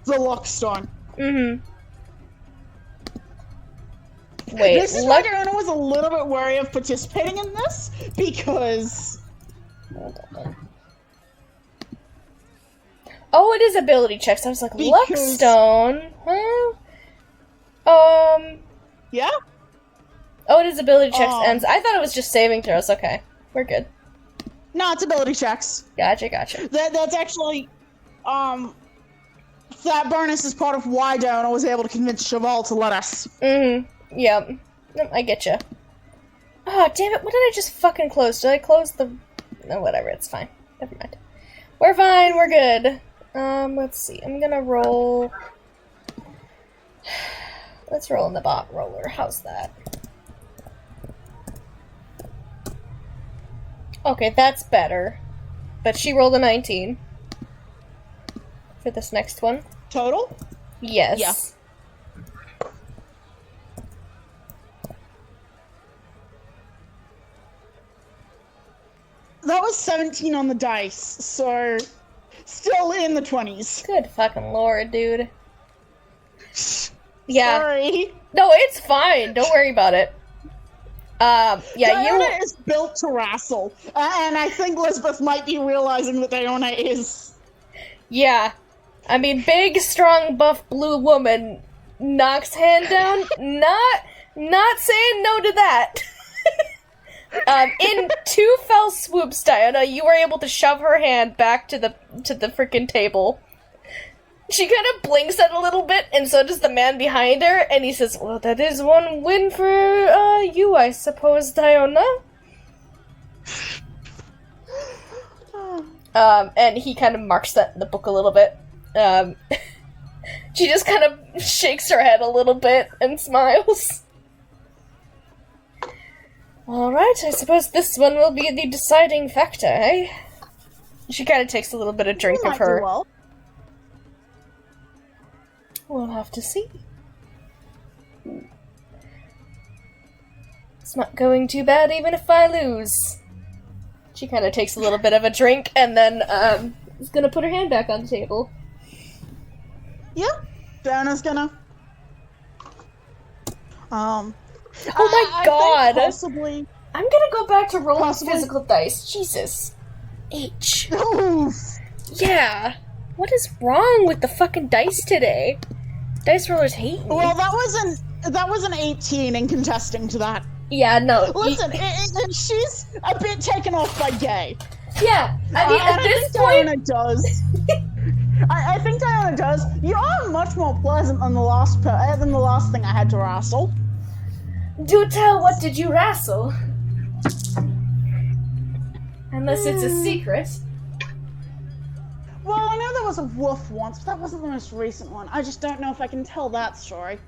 the Lockstone. Mm-hmm. Wait, This is why Diana was a little bit wary of participating in this, because... Oh, it is ability checks. I was like, Because- Luckstone? Huh? Yeah? Oh, it is ability checks Um, ends. I thought it was just saving throws. Okay. We're good. No, it's ability checks. Gotcha. That's actually, that bonus is part of why Diana was able to convince Cheval to let us. Mm-hmm. Yep. Yep, I get you. Oh, damn it. What did I just fucking close? Did I close the... No, whatever. It's fine. Never mind. We're fine. We're good. Let's see. I'm gonna roll... Let's roll in the bot roller. How's that? Okay, that's better. But she rolled a 19. For this next one. Total? Yes. Yeah. That was 17 on the dice, so still in the 20s. Good fucking lord, dude. Yeah. Sorry. No, it's fine. Don't worry about it. Yeah, Diana you... is built to wrestle, and I think Lisbeth might be realizing that Diana is. Yeah. I mean, big, strong, buff, blue woman knocks hand down. Not saying no to that. In 2 fell swoops, Diana, you were able to shove her hand back to the freaking table. She kind of blinks at a little bit, and so does the man behind her, and he says, "Well, that is one win for, you, I suppose, Diona. And he kind of marks that in the book a little bit. She just kind of shakes her head a little bit and smiles. Alright, I suppose this one will be the deciding factor, eh? She kind of takes a little bit of drink You of might do her. well. We'll have to see. It's not going too bad even if I lose. She kind of takes a little bit of a drink and then is gonna put her hand back on the table. Yeah, Diana's gonna. Oh my I god! think possibly. I'm gonna go back to rolling Possibly. physical dice. Jesus. H. Oof. Yeah. What is wrong with the fucking dice today? Dice rollers hate me. Well, that was an 18 in contesting to that. Yeah, no. Listen, she's a bit taken off by gay. Yeah, I mean, at I this think point... Diana does. I think Diana does. You are much more pleasant than the last thing I had to wrestle. Do tell, what did you wrestle? Unless it's a secret. Well, I know there was a wolf once, but that wasn't the most recent one. I just don't know if I can tell that story.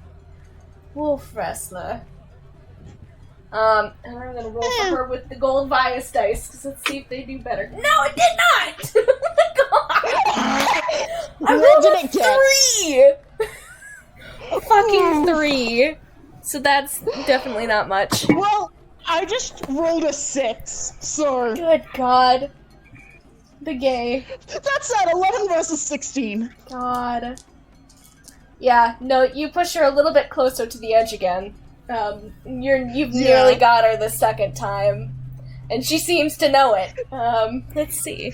Wolf wrestler. And I'm gonna roll for her with the gold Vias dice, because let's see if they do better. No, it did not! Oh my god! I What did rolled it get? a 3! A fucking 3. So that's definitely not much. Well, I just rolled a 6, so Good god. The gay. that's at 11 versus 16. God. Yeah, no, you push her a little bit closer to the edge again. You've nearly got her the second time. And she seems to know it. Let's see.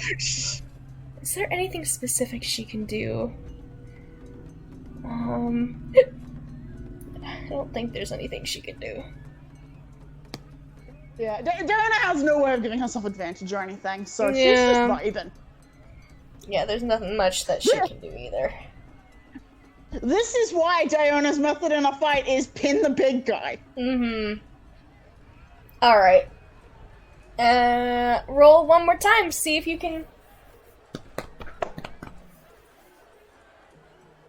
Is there anything specific she can do? I don't think there's anything she can do. Yeah, Diana has no way of giving herself advantage or anything, so she's Yeah. just vibing. Yeah, there's nothing much that she can do either. This is why Diana's method in a fight is pin the big guy. Mm-hmm. Alright. Roll one more time, see if you can...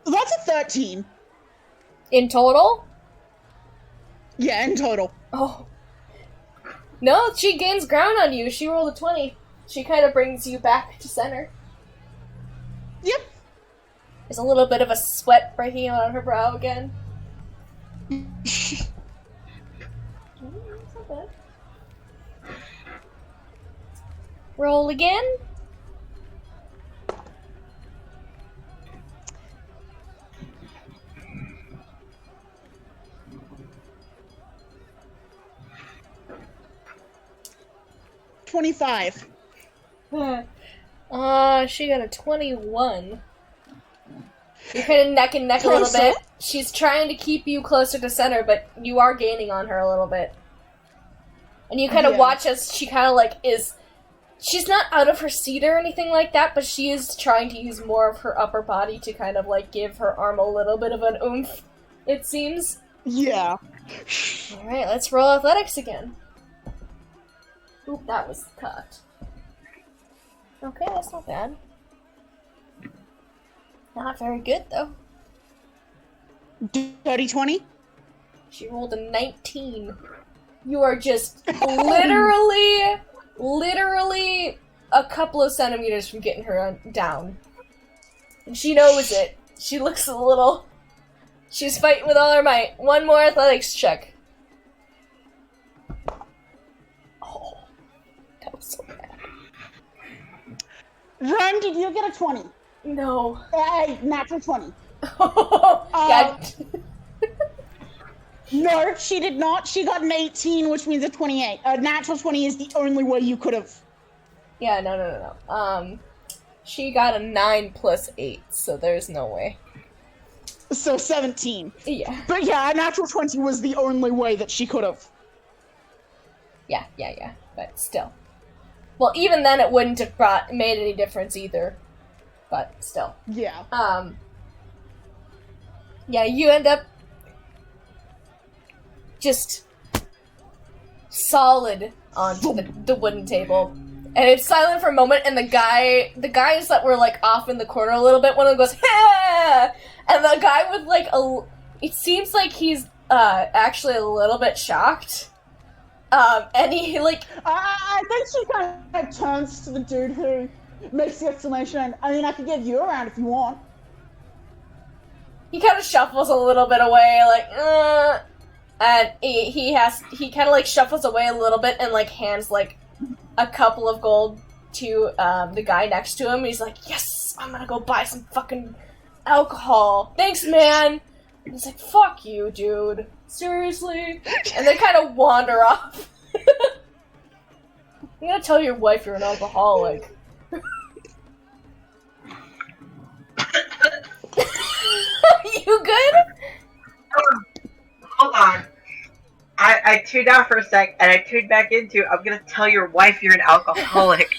That's a 13. In total? Yeah, in total. Oh. No, she gains ground on you. She rolled a 20. She kind of brings you back to center. Yep. There's a little bit of a sweat breaking out on her brow again. That's not bad. Roll again. $25. She got a 21. You're kind of neck and neck a little bit. She's trying to keep you closer to center, but you are gaining on her a little bit. And you kind of watch as she kind of like is... She's not out of her seat or anything like that, but she is trying to use more of her upper body to kind of like give her arm a little bit of an oomph, it seems. Yeah. Alright, let's roll athletics again. Oop, that was cut. Okay, that's not bad. Not very good, though. Dirty 20? She rolled a 19. You are just literally a couple of centimeters from getting her down. And she knows it. She looks a little... She's fighting with all her might. One more athletics check. Oh, that was so bad. Ren, did you get a 20? No. Natural 20. Yeah. No, she did not. She got an 18, which means a 28. A natural 20 is the only way you could have. Yeah, no. She got a 9 plus 8, so there's no way. So 17. Yeah. But yeah, a natural 20 was the only way that she could have. Yeah, but still. Well, even then it wouldn't have made any difference either. But still. Yeah. Yeah, you end up just solid onto the wooden table. And it's silent for a moment, and the guys that were, like, off in the corner a little bit, one of them goes, "Ha!" And the guy with, like, it seems like he's, actually a little bit shocked. And he, like... I think she kind of turns to the dude who makes the exclamation, I mean, I could give you a round if you want. He kind of shuffles a little bit away, like, and he kind of, like, shuffles away a little bit and, like, hands, like, a couple of gold to, the guy next to him. He's like, yes, I'm gonna go buy some fucking alcohol. Thanks, man. And he's like, fuck you, dude. Seriously? And they kind of wander off. You gotta tell your wife you're an alcoholic. You good? Hold on. I tuned out for a sec, and I tuned back into, I'm gonna tell your wife you're an alcoholic.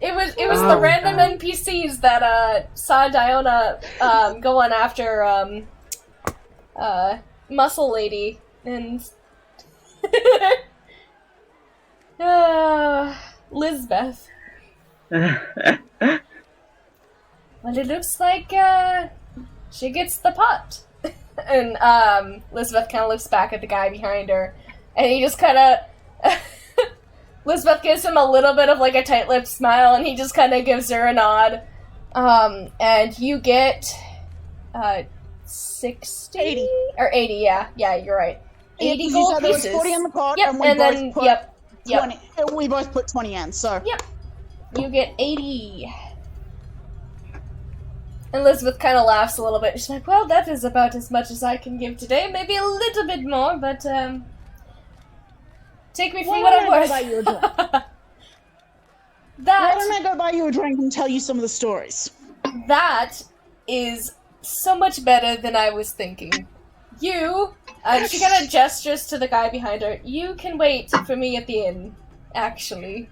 It was the random NPCs that saw Diona going after Muscle Lady and Lisbeth. Well, it looks like she gets the pot. And Lisbeth kind of looks back at the guy behind her, and he just kind of Lisbeth gives him a little bit of like a tight-lipped smile, and he just kind of gives her a nod. And you get 60 80. or 80, yeah, you're right. 80 you gold said there was pieces. 40 in the pot, Yep, and we and both then put yep. 20. We both put 20 in, so. Yep. You get 80. Elizabeth kind of laughs a little bit. She's like, well, that is about as much as I can give today. Maybe a little bit more, but, take me from what I'm worth. Why don't I go buy you a drink? Why That don't I go buy you a drink and tell you some of the stories? is so much better than I was thinking. You, she kind of gestures to the guy behind her. You can wait for me at the inn, actually.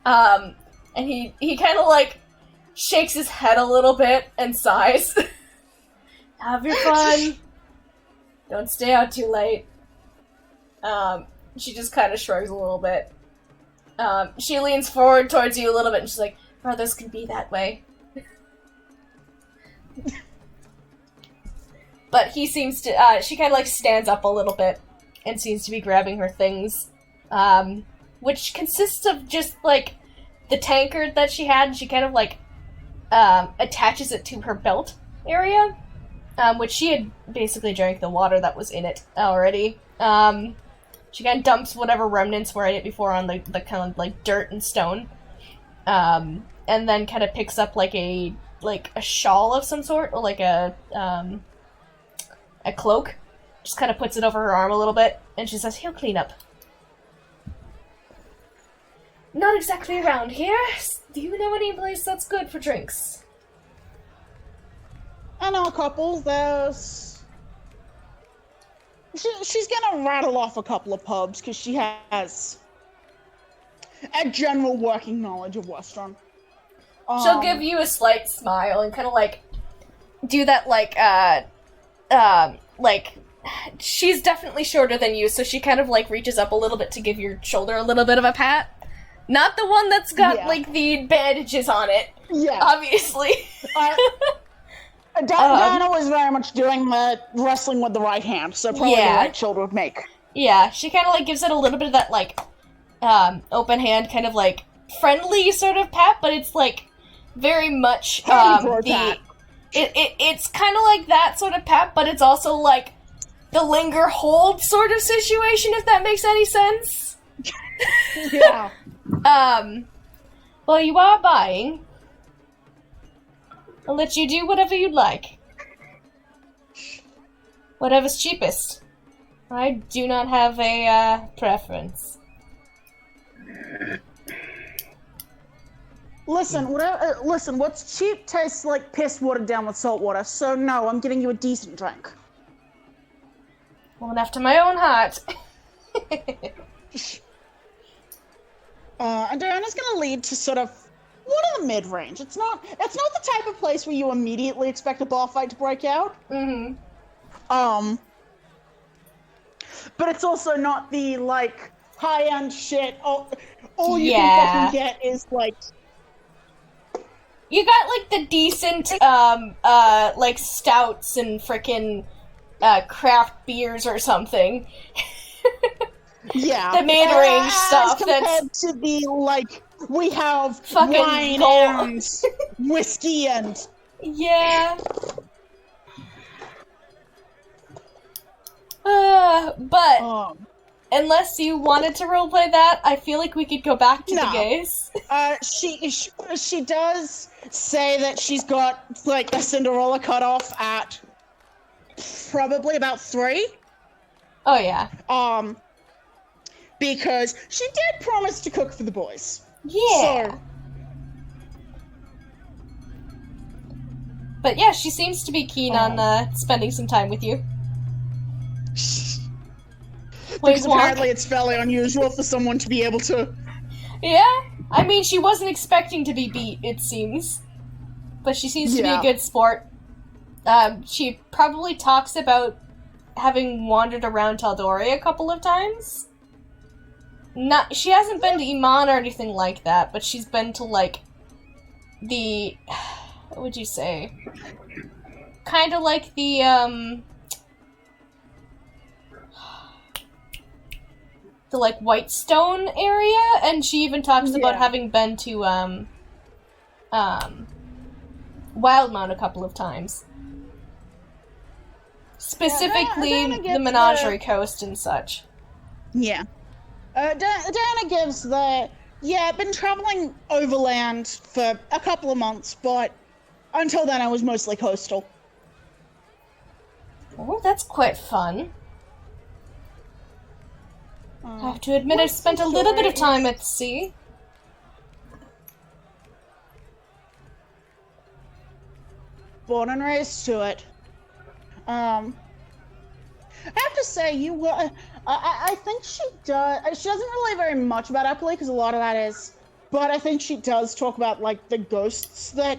And he kind of like shakes his head a little bit and sighs. Have your fun. Don't stay out too late. She just kind of shrugs a little bit. She leans forward towards you a little bit and she's like, brothers can be that way. But he seems to, she kind of like stands up a little bit and seems to be grabbing her things. Which consists of just like the tankard that she had, and she kind of like attaches it to her belt area, which she had basically drank the water that was in it already. She kind of dumps whatever remnants were in it before on the kind of like dirt and stone, and then kind of picks up like a shawl of some sort, or like a cloak. Just kind of puts it over her arm a little bit, and she says, "He'll clean up." Not exactly around here. Do you know any place that's good for drinks? I know a couple. There's... She's gonna rattle off a couple of pubs, because she has a general working knowledge of Western. She'll give you a slight smile and kind of like do that like she's definitely shorter than you, so she kind of like reaches up a little bit to give your shoulder a little bit of a pat. Not the one that's got like the bandages on it. Yeah. Obviously. Diana was very much doing the wrestling with the right hand, so probably the right shoulder would make. Yeah, she kind of like gives it a little bit of that like open hand, kind of like friendly sort of pat, but it's like very much it's kind of like that sort of pat, but it's also like the linger hold sort of situation, if that makes any sense. Yeah. Well, you are buying. I'll let you do whatever you'd like. Whatever's cheapest. I do not have a preference. Listen, what's cheap tastes like piss watered down with salt water, so no, I'm getting you a decent drink. One after my own heart. And Diana's gonna lead to sort of one of the mid-range. It's not the type of place where you immediately expect a bar fight to break out. Mm-hmm. but it's also not the like high-end shit. All you Yeah. can fucking get is like You got like the decent like stouts and frickin' craft beers or something. yeah, The mid-range as stuff compared that's to the like we have fucking wine gold. and whiskey and yeah. But unless you wanted to roleplay that, I feel like we could go back to the No. gays. She does say that she's got like a Cinderella cutoff at probably about 3. Oh yeah. Because she did promise to cook for the boys. Yeah. So, But yeah, she seems to be keen on spending some time with you. because Wink, apparently wonk. it's fairly unusual for someone to be able to. Yeah, I mean, she wasn't expecting to be beat, it seems. But she seems to be a Yeah. good sport. She probably talks about having wandered around Tal'Dorei a couple of times. She hasn't been to Iman or anything like that, but she's been to, like, the... What would you say? Kind of like the, the, like, Whitestone area, and she even talks about Yeah. having been to, Wildmount a couple of times. Specifically, Diana the gets Menagerie Coast and such. Yeah. Diana gives the. Yeah, I've been traveling overland for a couple of months, but until then I was mostly coastal. Oh, that's quite fun. I have to admit, I've what's spent the a little bit of story? time at the sea. Born and raised to it. I have to say, you were. I think she does. She doesn't really very much about Eppley because a lot of that is. But I think she does talk about like the ghosts that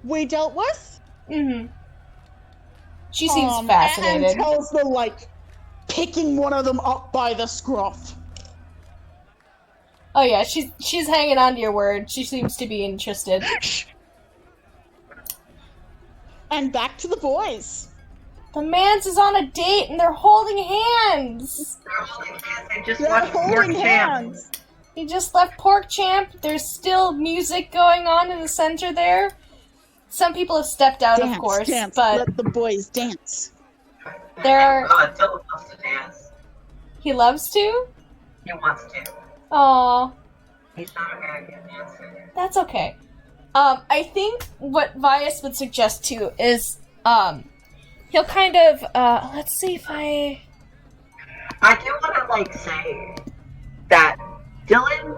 we dealt with. Mm-hmm. She seems And fascinated. tells the like picking one of them up by the scruff. Oh yeah, she's hanging on to your word. She seems to be interested. And back to the boys. The man's is on a date and they're holding hands. I just They're watched Pork holding Champ. hands. He just left Pork Champ. There's still music going on in the center there. Some people have stepped out, Dance, of course, dance. but Let the boys dance. there are... Dylan wants to dance. He loves to? He wants to. Aww. He's not a very good dancer. That's okay. I think what Vias would suggest too is, he'll kind of, let's see if I do want to like say that Dylan,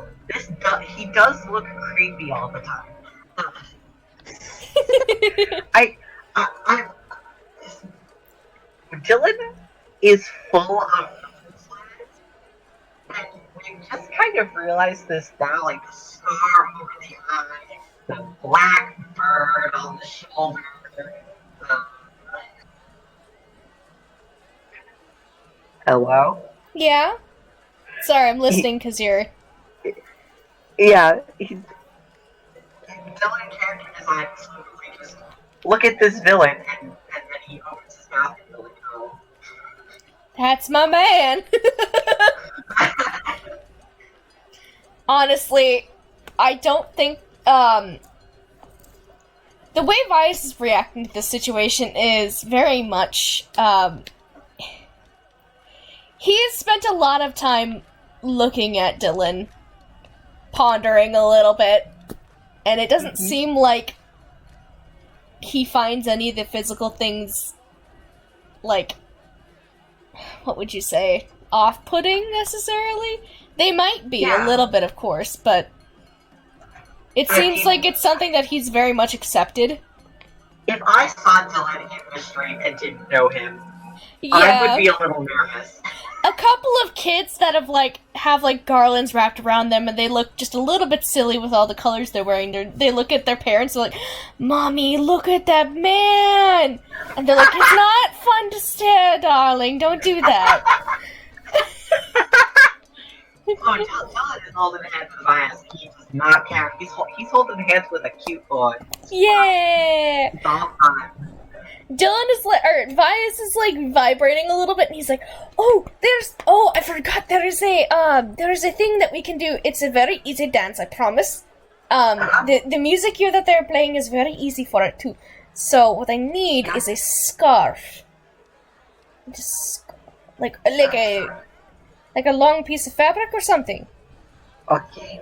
he does look creepy all the time. Dylan is full of and we just kind of realized this now, like the scar over the eye, the black bird on the shoulder. Hello? Yeah? Sorry, I'm listening because you're... Yeah, Dylan character design is literally just look at this villain, and then he opens his mouth and you're like, oh. That's my man! Honestly, I don't think, the way Vias is reacting to this situation is very much, he has spent a lot of time looking at Dylan, pondering a little bit, and it doesn't seem like he finds any of the physical things, like, what would you say, off-putting necessarily? They might be, a little bit, of course, but it seems like it's something that he's very much accepted. If I saw Dylan in the street and didn't know him, I Yeah. would be a little nervous. A couple of kids that have garlands wrapped around them, and they look just a little bit silly with all the colors they're wearing. They look at their parents and they're like, "Mommy, look at that man!" And they're like, "It's not fun to stare, darling. Don't do that." Dylan is holding hands with Vias. He does not care. He's holding hands with a cute boy. Yeah! It's all fun. Dylan is like, or Vias is like vibrating a little bit, and he's like, I forgot, there is a thing that we can do. It's a very easy dance, I promise. The music here that they're playing is very easy for it too. So what I need is a scarf. Just like a long piece of fabric or something. Okay.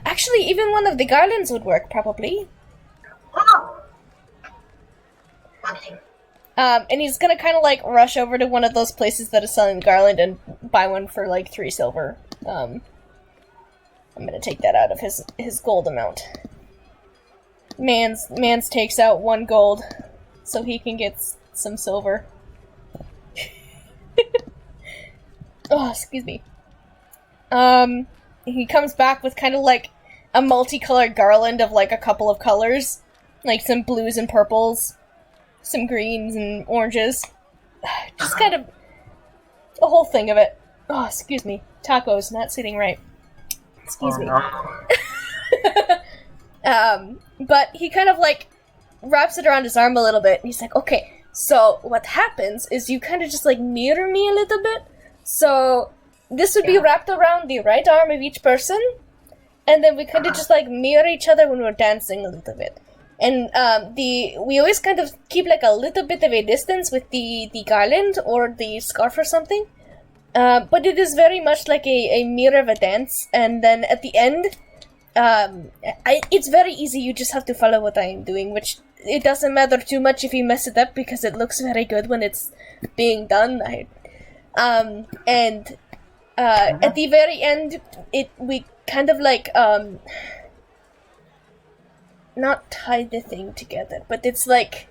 Actually, even one of the garlands would work probably. Oh. Okay. And he's gonna kind of like rush over to one of those places that is selling garland and buy one for like 3 silver. I'm gonna take that out of his gold amount. Mans takes out 1 gold so he can get some silver. Oh, excuse me. He comes back with kind of like a multicolored garland of like a couple of colors, like some blues and purples, some greens and oranges. Just kind of a whole thing of it. Oh, excuse me. Tacos not sitting right. Excuse me. But he kind of like wraps it around his arm a little bit, and he's like, okay, so what happens is you kind of just like mirror me a little bit. So this would be wrapped around the right arm of each person, and then we kind of just like mirror each other when we're dancing a little bit. And we always kind of keep like a little bit of a distance with the garland or the scarf or something. But it is very much like a mirror of a dance, and then at the end, it's very easy. You just have to follow what I am doing, which it doesn't matter too much if you mess it up because it looks very good when it's being done. At the very end, we kind of like not tie the thing together, but it's like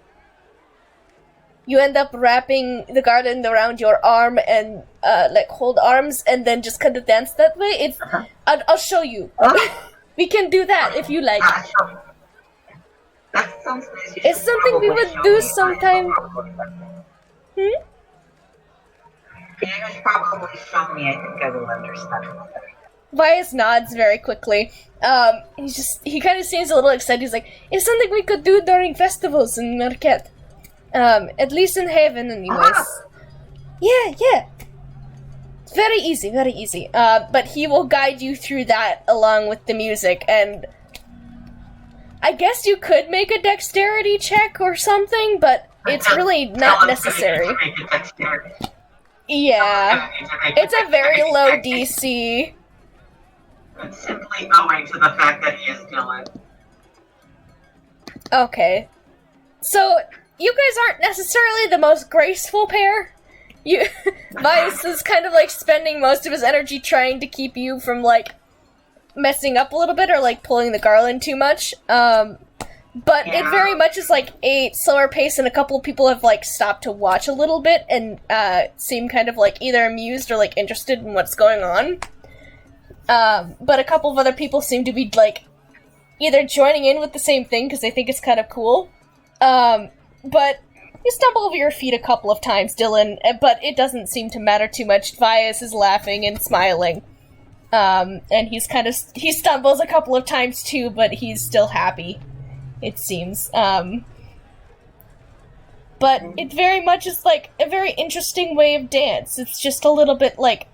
you end up wrapping the garland around your arm and like hold arms and then just kind of dance that way. I'll show you. We can do that if you like. That sounds nice. It's something we would do sometime. You should probably show me. I think I will understand. Vias nods very quickly. He kind of seems a little excited. He's like, it's something we could do during festivals in Marquette. At least in Haven, anyways. Yeah. Very easy, very easy. But he will guide you through that along with the music, and I guess you could make a dexterity check or something, but it's really not necessary. Yeah. It's a very low DC. It's simply owing to the fact that he is Dylan. Okay. So, you guys aren't necessarily the most graceful pair. Vice is kind of like spending most of his energy trying to keep you from like messing up a little bit or like pulling the garland too much. But it very much is like a slower pace, and a couple of people have like stopped to watch a little bit and seem kind of like either amused or like interested in what's going on. But a couple of other people seem to be like either joining in with the same thing because they think it's kind of cool. But you stumble over your feet a couple of times, Dylan, but it doesn't seem to matter too much. Vias is laughing and smiling. And he stumbles a couple of times too, but he's still happy, it seems. But it very much is like a very interesting way of dance. It's just a little bit like,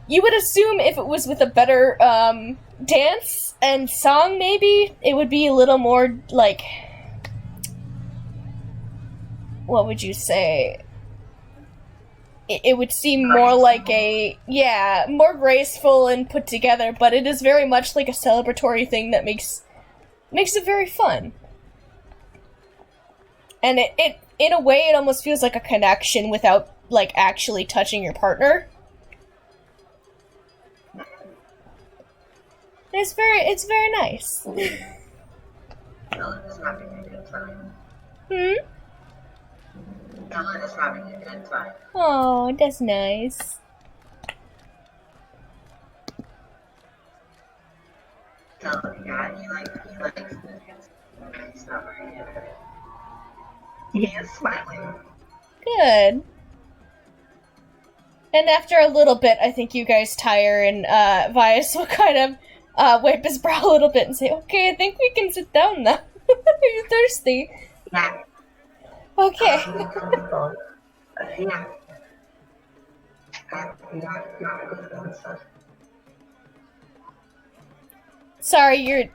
you would assume if it was with a better, dance and song maybe, it would be a little more like, what would you say? It would seem more like more graceful and put together, but it is very much like a celebratory thing that makes it very fun. And it in a way, it almost feels like a connection without, like, actually touching your partner. It's very nice. Dylan is having a good time. Dylan is having a good time. Oh, that's nice. Dylan, yeah, he likes the He's not very good. He is smiling. Good. And after a little bit, I think you guys tire, and Vias will kind of wipe his brow a little bit and say, "Okay, I think we can sit down now. Are you thirsty?" Yeah. Okay. Yeah. Yeah. Sorry, your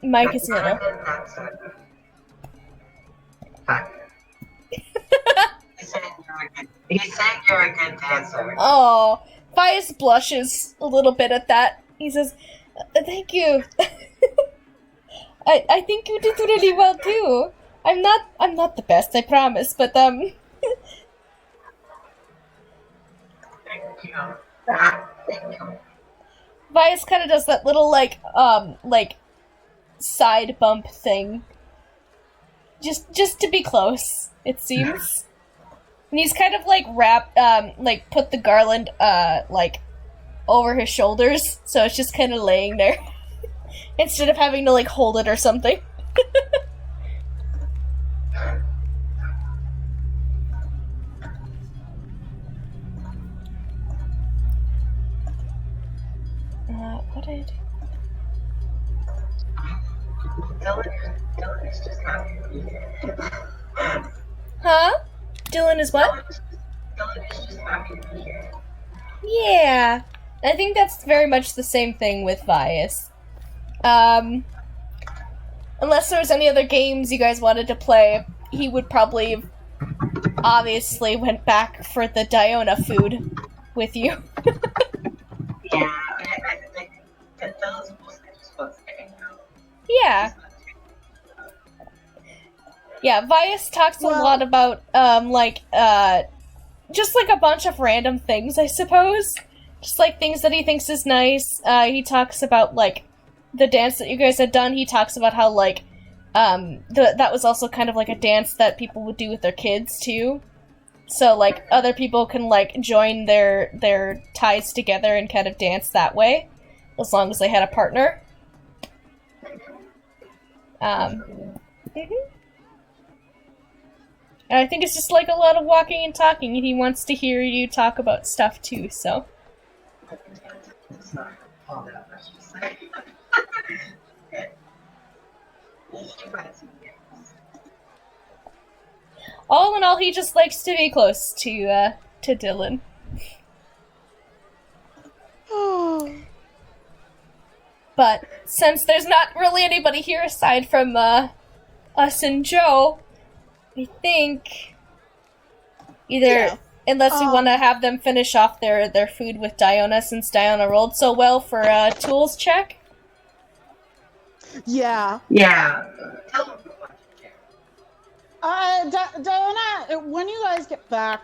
mic is little. He said you're a good dancer. Oh, Vias blushes a little bit at that. He says, "Thank you. I think you did really well too. I'm not the best, I promise, but Thank you. Thank you. Vias kind of does that little like side bump thing. Just to be close, it seems. And he's kind of like put the garland like over his shoulders, so it's just kind of laying there instead of having to like hold it or something. What did I do? Dylan is just happy to be here. Huh? Dylan is what? Dylan is just happy to be here. Yeah. I think that's very much the same thing with Vias. Unless there was any other games you guys wanted to play, he would probably obviously went back for the Diona food with you. Yeah, I think that Dylan's mostly just wants to hang out. Yeah. Yeah, Vias talks a lot about, just like a bunch of random things, I suppose. Just like things that he thinks is nice. He talks about, like, the dance that you guys had done. He talks about how, like, that was also kind of like a dance that people would do with their kids, too. So, like, other people can, like, join their ties together and kind of dance that way. As long as they had a partner. And I think it's just like a lot of walking and talking, and he wants to hear you talk about stuff too, so. It's not all that much to say. All in all, he just likes to be close to Dylan. But since there's not really anybody here aside from us and Joe, I think unless we want to have them finish off their food with Diona, since Diona rolled so well for a tools check. Yeah. Yeah. Diana, when you guys get back,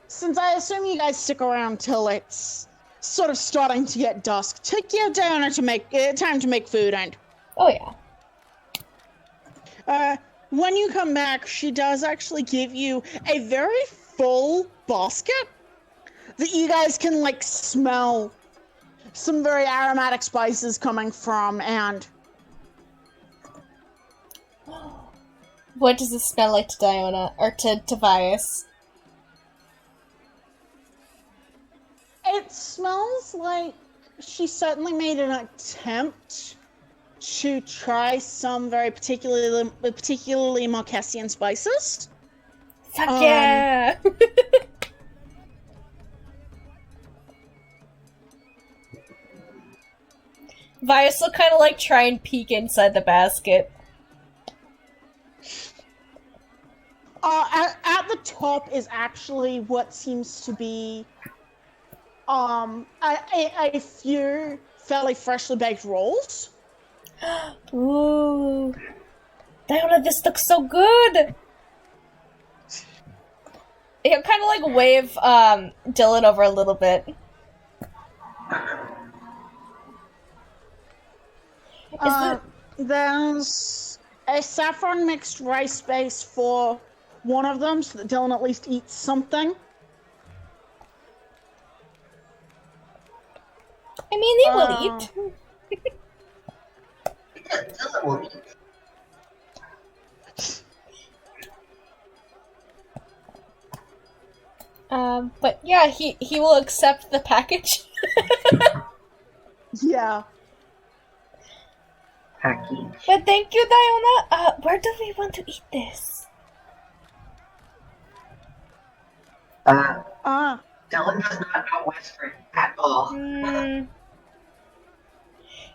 since I assume you guys stick around till it's sort of starting to get dusk, take your Diana to make time to make food, and Oh yeah. when you come back, she does actually give you a very full basket that you guys can, like, smell some very aromatic spices coming from, and What does it smell like to Diona, or to Vias? it smells like she certainly made an attempt to try some very particularly Marquesian spices. Fuck yeah! Vias will kind of like try and peek inside the basket. At the top is actually what seems to be a few fairly freshly baked rolls. Ooh. Diona, this looks so good! He'll kind of like wave Dylan over a little bit. There's a saffron mixed rice base for one of them, so that Dylan at least eats something. I mean, they will eat. Dylan will eat. But yeah, he will accept the package. Yeah. Package. But thank you, Diona. Where do we want to eat this? Dylan does not know Westford at all.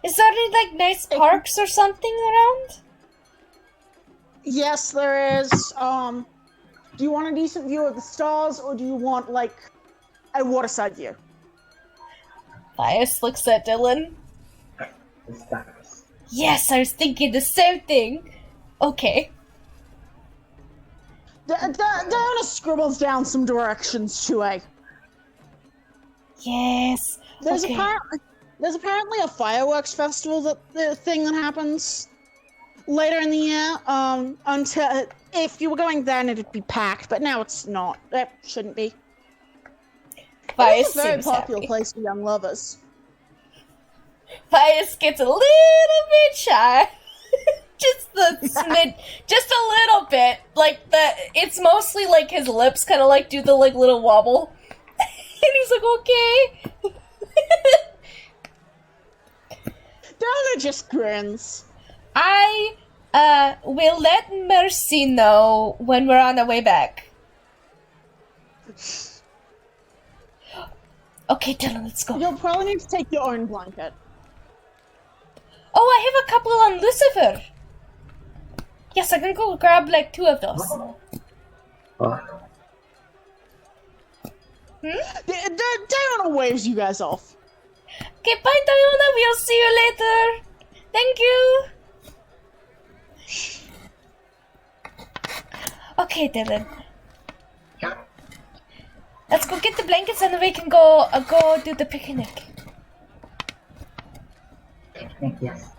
Is there any, like, nice parks or something around? Yes, there is. Do you want a decent view of the stars, or do you want, like, a waterside view? Bias looks at Dylan. The stars. Yes, I was thinking the same thing. Okay. Diana scribbles down some directions to a. Yes. There's Okay. apparently a fireworks festival the thing that happens later in the year. Until if you were going then it'd be packed, but now it's not. It shouldn't be. Bias It's a very seems popular happy. place for young lovers. Bias gets a little bit shy. Just just a little bit. Like it's mostly like his lips kind of like do the like little wobble. And he's like, okay. Diana just grins. I will let Mercy know when we're on our way back. Okay, Dylan, let's go. You'll probably need to take your own blanket. Oh, I have a couple on Lucifer. Yes, I can go grab like 2 of those. Diana waves you guys off. Okay, bye, Diana. We'll see you later. Thank you. Okay, Dylan. Yeah. Let's go get the blankets and then we can go do the picnic. Yes.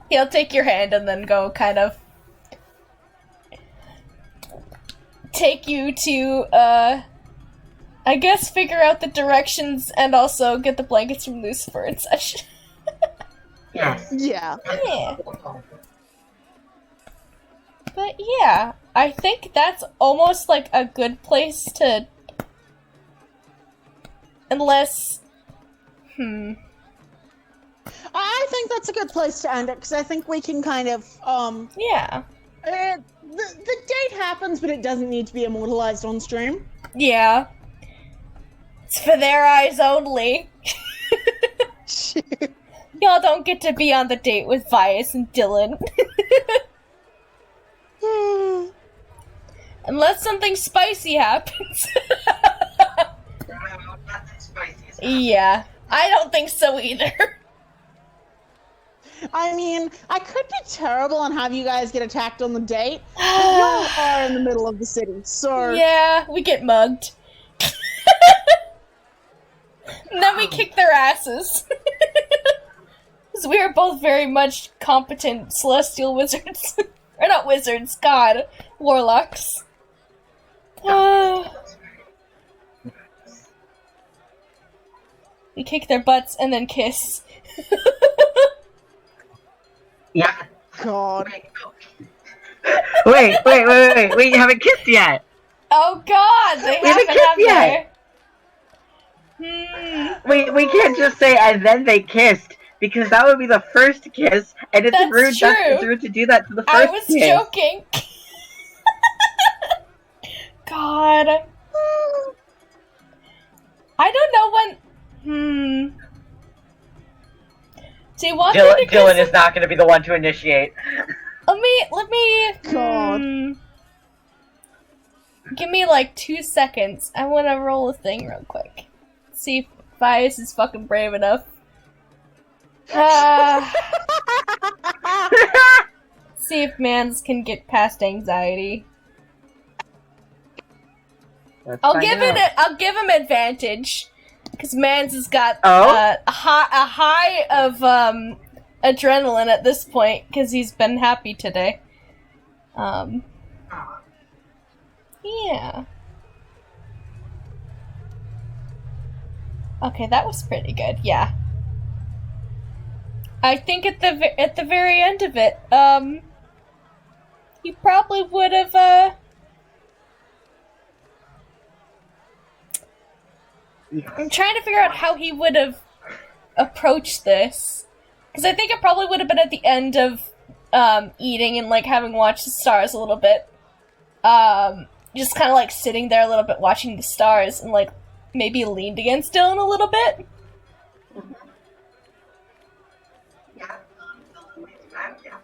He'll take your hand and then go kind of take you to, I guess figure out the directions and also get the blankets from Lucifer and such. Yes. Yeah. Yeah. But yeah, I think that's almost like a good place to... Unless... I think that's a good place to end it, because I think we can kind of, Yeah. the date happens, but it doesn't need to be immortalized on stream. Yeah. It's for their eyes only. Y'all don't get to be on the date with Vias and Dylan. Unless something spicy happens. No, nothing spicy is Yeah. I don't think so either. I mean, I could be terrible and have you guys get attacked on the date, but you are in the middle of the city, so... Yeah, we get mugged. And then we kick their asses. Because we are both very much competent celestial wizards. Or not wizards, god. Warlocks. We kick their butts and then kiss. Yeah. God. Wait, we haven't kissed yet. Oh god, they We haven't haven't kissed have yet. We can't just say and then they kissed, because that would be the first kiss, and it's That's rude. true. It's rude to do that to the I first was kiss. joking. God. I don't know when. Do you want me to kiss Dylan him? is not going to be the one to initiate. Let me. God. Give me like 2 seconds. I want to roll a thing real quick. See if Bias is fucking brave enough. See if Mans can get past anxiety. Let's I'll find give out. I'll give him advantage, because Mans has got Oh? a high of adrenaline at this point because he's been happy today. Yeah. Okay, that was pretty good. Yeah. I think at the very end of it, he probably would have I'm trying to figure out how he would have approached this. Because I think it probably would have been at the end of eating and like having watched the stars a little bit. Just kind of like sitting there a little bit watching the stars and like maybe leaned against Dylan a little bit. Yeah. Yeah.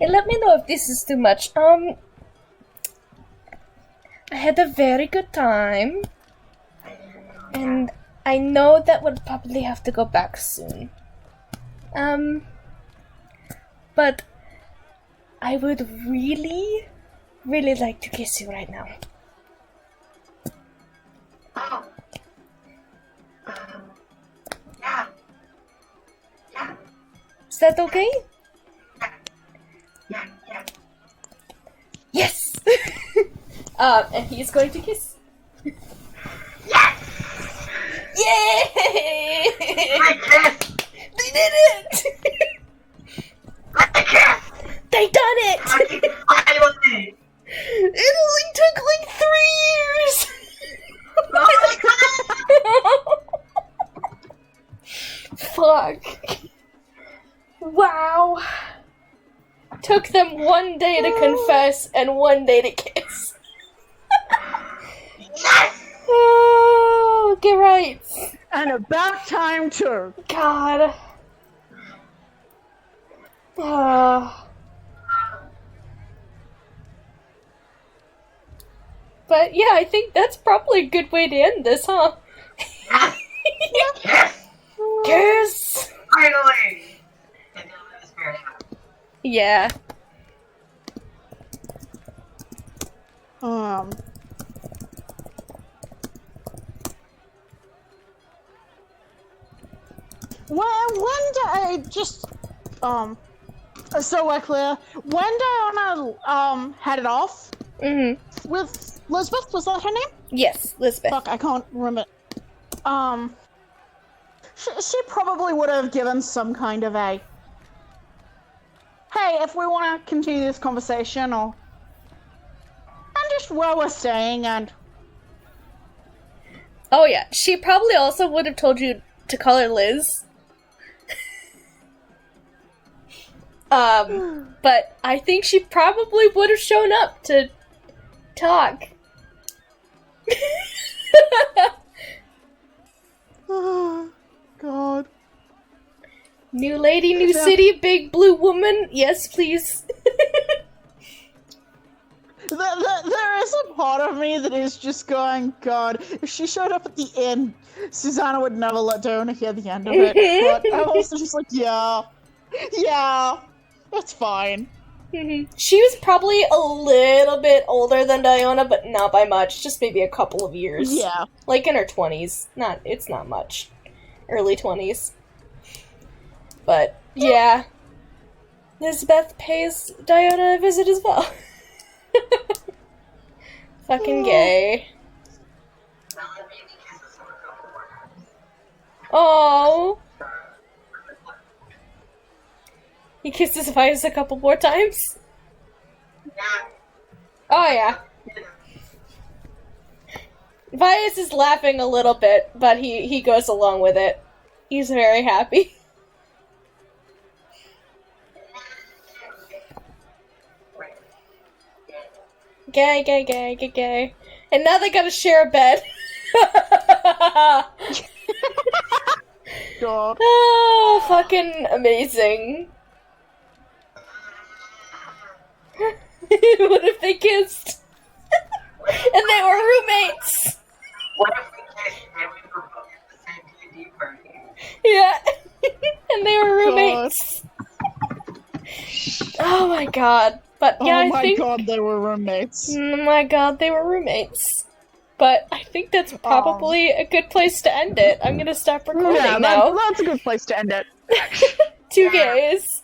And let me know if this is too much. I had a very good time. And I know that we'll probably have to go back soon. But I would really, really like to kiss you right now. Oh. Yeah. Yeah. Is that okay? Yeah. Yes! And he's going to kiss. Yes! Yay! My kiss! They did it! My kiss! They done it! Finally! It only took like 3 years! Fuck. Wow. Took them 1 day to confess and 1 day to kiss. Yes! Oh, get right. And about time too. God. But yeah, I think that's probably a good way to end this, huh? Yes! Kiss! Finally! And Dylan is very happy. Yeah. When I just so we're clear. When Diana had it off with Lisbeth, was that her name? Yes, Lisbeth. Fuck, I can't remember. She probably would have given some kind of a, hey, if we want to continue this conversation, or and just where we're staying, and Oh yeah, she probably also would have told you to call her Liz. But I think she probably would have shown up to talk. oh God. New lady, new city, big blue woman. Yes, please. There is a part of me that is just going, God, if she showed up at the end, Susanna would never let Diana hear the end of it. But I'm also just like, yeah, that's fine. She was probably a little bit older than Diana, but not by much. Just maybe a couple of years. Yeah. Like in her 20s. It's not much. Early 20s. But, yeah. Lisbeth pays Diana a visit as well. Fucking gay. Oh. He kissed his Vias a couple more times? Oh yeah. Vias is laughing a little bit, but he goes along with it. He's very happy. Gay. And now they gotta share a bed. God. Oh, fucking amazing. What if they kissed? And they were roommates! What if we kissed and we were both at the same D&D party? Yeah. And they were roommates. Oh my god. But yeah, oh my I think... God, they were roommates. Oh my god, they were roommates. But I think that's probably a good place to end it. I'm gonna stop recording Yeah, now. that's a good place to end it. 2 gays.